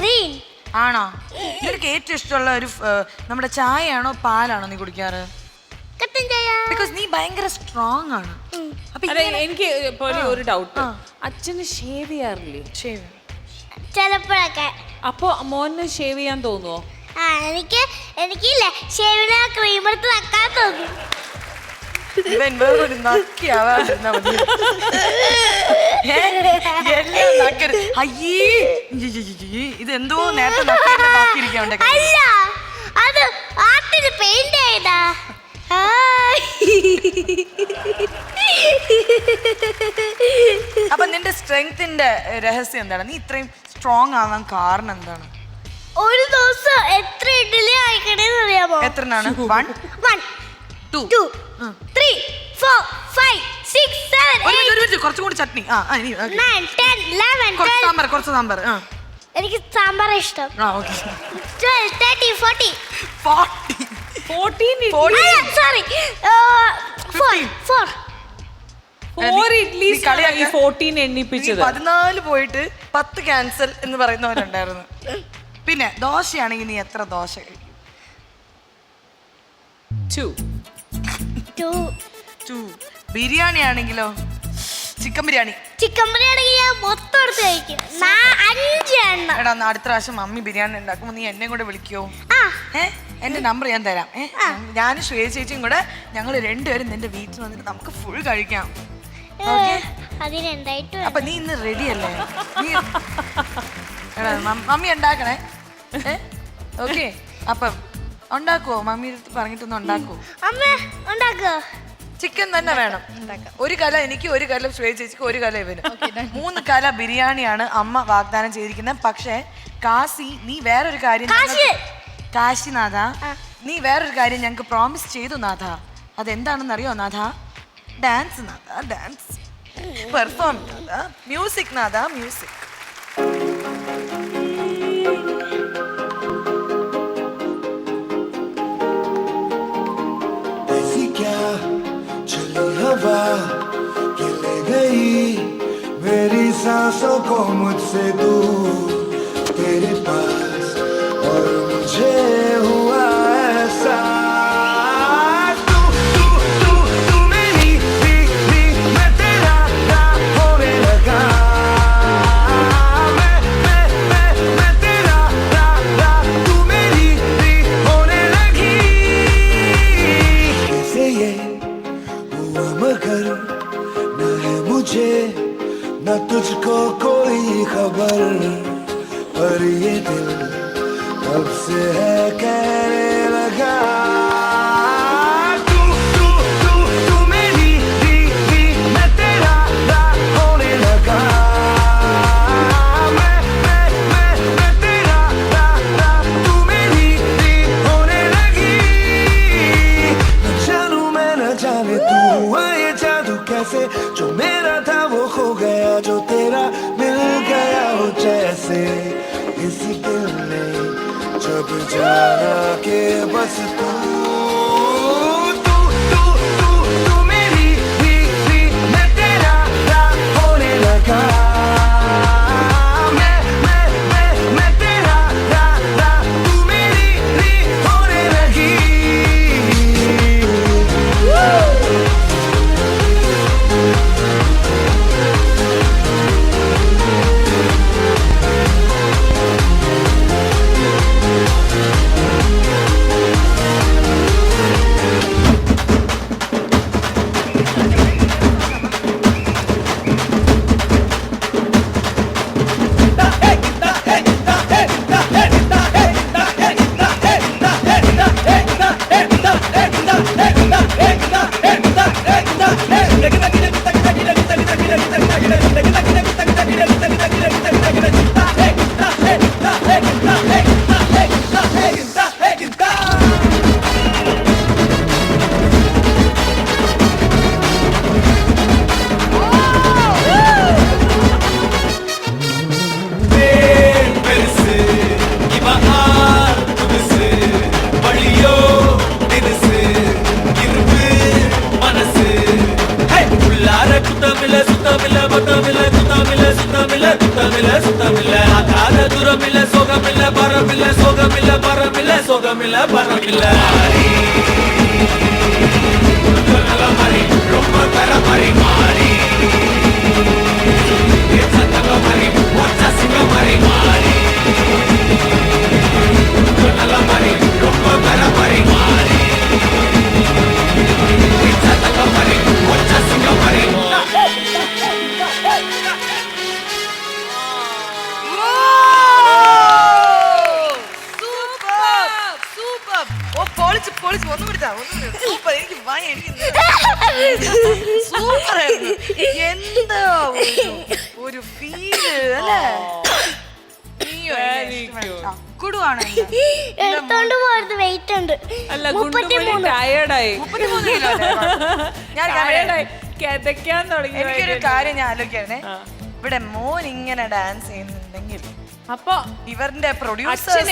ഗ്രീൻ ആണോ? നിനക്ക് ഏറ്റവും ഇഷ്ടമുള്ള ഒരു നമ്മുടെ ചായയാണോ പാലാണോ നീ കുടിക്കാറ്? ബിക്കോസ് നീ ഭയങ്കര സ്ട്രോങ് ആണ്. എനിക്ക് ഒരു ഡൗട്ട്, അച്ഛന് ഷേവ് ചെയ്യാറില്ലേ? ഷേവ് ചിലപ്പോഴൊക്കെ. അപ്പൊ മോന് ഷേവ് ചെയ്യാൻ തോന്നുവോ? എനിക്കില്ല, ഷേവിന് ക്രീം എടുത്ത് നക്കാൻ തോന്നും. ഇതെന്തോ നേരത്തെ അല്ല, അത് ആർട്ടിന് പെയിന്റ് ചെയ്താ. അപ്പൊ നിന്റെ സ്ട്രെങ്ത്തിന്റെ രഹസ്യം എന്താണ്? നീ ഇത്രയും സ്ട്രോങ് ആവാൻ കാരണം എന്താണ്? ഒരു ദിവസം എത്ര ഇഡ്ഡലി കഴിക്കണേന്ന് അറിയാമോ? എത്രയാണ്? 1 2 3 4 5 6 7 8 കുറച്ചും കൂടി ചട്നി. 9 10 11 കുറച്ച് സാമ്പാർ. എനിക്ക് സാമ്പാർ ഇഷ്ടം. 12 13 14 സോറി 4 ഇഡ്ലീസ് 14 എണ്ണിപ്പിച്ചത്. 14 പോയിട്ട് 10 ക്യാൻസൽ എന്ന് പറയുന്നവരുണ്ടായിരുന്നു. പിന്നെ ദോശയാണെങ്കിൽ നീ എത്ര ദോശ കഴിക്കും? 2. ബിരിയാണി ആണെങ്കിലോ? ചിക്കൻ ബിരിയാണി ആണെങ്കിൽ ഞാൻ മൊത്തം എടുത്ത് കഴിക്കും. 5 എണ്ണം. എടാ, അടുത്ത പ്രാവശ്യം മമ്മി ബിരിയാണി ഉണ്ടാക്കുമ്പോ നീ എന്നെ കൂടെ വിളിക്കോ? എന്റെ നമ്പർ ഞാൻ തരാം. ഞാനും ശ്വേത ചേച്ചിയും കൂടെ ഞങ്ങൾ രണ്ടുപേരും നിന്റെ വീട്ടിൽ വന്നിട്ട് നമുക്ക് ഫുൾ കഴിക്കാം. അപ്പൊ നീ ഇന്ന് റെഡി അല്ലേ? നീ മമ്മി ഉണ്ടാക്കണേ. ഓക്കെ, അപ്പം ഉണ്ടാക്കുവോ? മമ്മി പറഞ്ഞിട്ടൊന്ന് ഉണ്ടാക്കുവോ? ചിക്കൻ തന്നെ വേണം. ഒരു കല എനിക്ക്, ഒരു കല ശ്വേത ചേച്ചിക്ക്, ഒരു കല ഇവന്. 3 കല ബിരിയാണിയാണ് അമ്മ വാഗ്ദാനം ചെയ്തിരിക്കുന്നത്. പക്ഷേ കാശി, നീ വേറൊരു കാര്യം, കാശിനാഥ, നീ വേറൊരു കാര്യം ഞങ്ങൾക്ക് പ്രോമിസ് ചെയ്തു നാഥ. അതെന്താണെന്ന് അറിയോ നാഥ? ഡാൻസ് നാഥ, ഡാൻസ് പെർഫോം നാഥ, മ്യൂസിക് നാഥ, മ്യൂസിക്. हवा कि ले गई मेरी सांसों को मुझसे दूर तेरे पास, और मुझे हुआ ऐसा तू मेरी मैं तेरा होने लगा, मैं तेरा तू मेरी होने लगी. कैसे ये मगर न है मुझे न तुझको कोई खबर, पर ये दिल कब से है कहने लगा. तू मेरी मैं तेरा होने लगा, मैं तेरा तू मेरी होने लगी. न जानू मैं न जाने तू कैसे, जो मेरा था वो खो गया, जो तेरा मिल गया हो जैसे. इस दिल ने जब जाना के बस तू तू तू तू तू मेरी भी मैं तेरा होने लगा मैं तेरा तू मेरी होने लगी ഒരു ഫീല് അല്ലേ? എടുത്തോണ്ട് പോയത് വെയിറ്റ് ഉണ്ട്. അല്ല ടയർഡായി എനിക്കൊരു കാര്യം ഞാൻ ആലോചിക്കണേ, ഇവിടെ മോൻ ഇങ്ങനെ ഡാൻസ് ചെയ്യുന്നുണ്ടെങ്കിൽ അപ്പൊ ഇവരുടെ അച്ഛൻ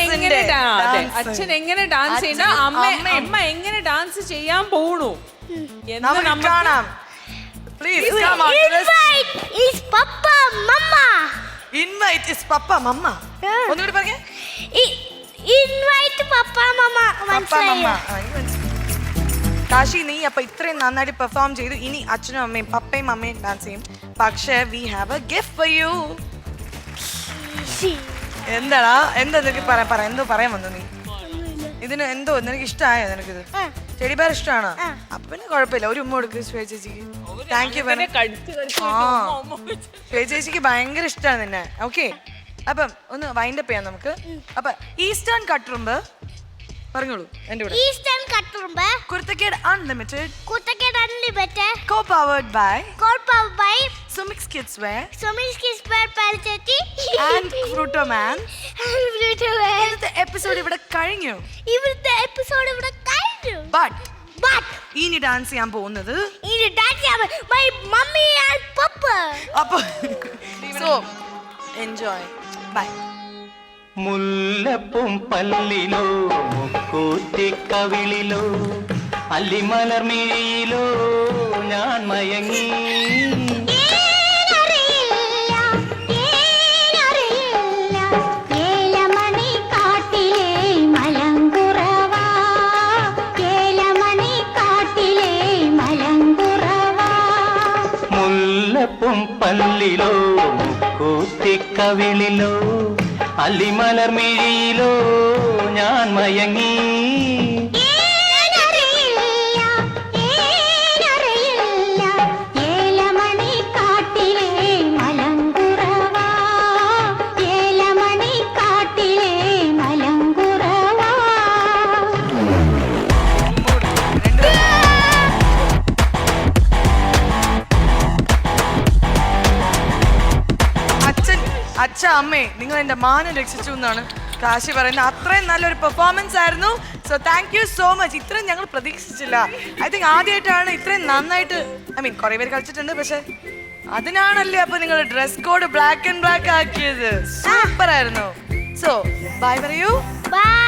എങ്ങനെ ഡാൻസ് ചെയ്യണ്ട, അമ്മ എങ്ങനെ ഡാൻസ് ചെയ്യാൻ പോണു എന്ന് നമുക്ക് കാണാം. Please come on. Invite is Papa Mama. Invite is Papa Mama. ഒന്നുകൂടി പറഞ്ഞേ. Invite Papa Mama. Papa Mama. Kashi, നീ അപ്പൊ ഇത്രയും നന്നായിട്ട് പെർഫോം ചെയ്തു. ഇനി അച്ഛനും അമ്മയും പപ്പയും അമ്മയും ഡാൻസ് ചെയ്യും. പക്ഷേ we have a gift for you. എന്താടാ, എന്താ നിനക്ക് പറ എന്തോ പറയാൻ വന്നു നീ? ഇതിന് എന്തോ നിനക്ക് ഇഷ്ടമായോ? നിനക്കിത് ചെടി പേർ ഇഷ്ടമാണോ? അപ്പൊ പിന്നെ കുഴപ്പമില്ല, ഒരു ഉമ്മ കൊടുക്ക് ശ്വേത ചേച്ചിക്ക്. Thank you. ശ്വേത ചേച്ചിക്ക് ഭയങ്കര ഇഷ്ടമാണ് നിന്നെ. ഓക്കെ, അപ്പം ഒന്ന് വൈൻഡപ്പ് ചെയ്യാം നമുക്ക്. അപ്പൊ ഈസ്റ്റേൺ കട്ടുറുമ്പ് പറഞ്ഞോളൂ എന്റെ കൂടെ. Eastern Katturumbu Kuruthakkedu unlimited co-powered by Sumix Kids Wear പാലിച്ചേച്ചി and Fruto Man. ഇന്നത്തെ എപ്പിസോഡ് ഇവിടെ കഴിഞ്ഞു. ബട്ട് ഇനി ഡാൻസ് ചെയ്യാൻ പോകുന്നത് my mummy and papa. അപ്പൊ സോ എൻജോയ്. ബൈ. മുല്ലപ്പും പല്ലിലോ മുക്കൂത്തിക്കവിളിലോ അല്ലിമലർമിഴിയിലോ ഞാൻ മയങ്ങി. മുല്ലപ്പും പല്ലിലോ മുക്കൂത്തിക്കവിളിലോ അല്ലിമലർമിഴിയിലോ ഞാൻ മയങ്ങി. അച്ഛ അമ്മേ, നിങ്ങൾ എന്റെ മാനം രക്ഷിച്ചു എന്നാണ് കാശി പറയുന്നത്. അത്രയും നല്ലൊരു പെർഫോമൻസ് ആയിരുന്നു. So thank you so much. ഇത്രയും ഞങ്ങൾ പ്രതീക്ഷിച്ചില്ല. ഐ തിങ്ക് ആദ്യമായിട്ടാണ് ഇത്രയും നന്നായിട്ട്, ഐ മീൻ കുറെ പേര് കളിച്ചിട്ടുണ്ട്, പക്ഷെ അതിനാണല്ലേ അപ്പൊ നിങ്ങൾ dress code black and black ആക്കിയത്. സൂപ്പർ ആയിരുന്നു. സോ ബൈ പറയൂ. ബൈ.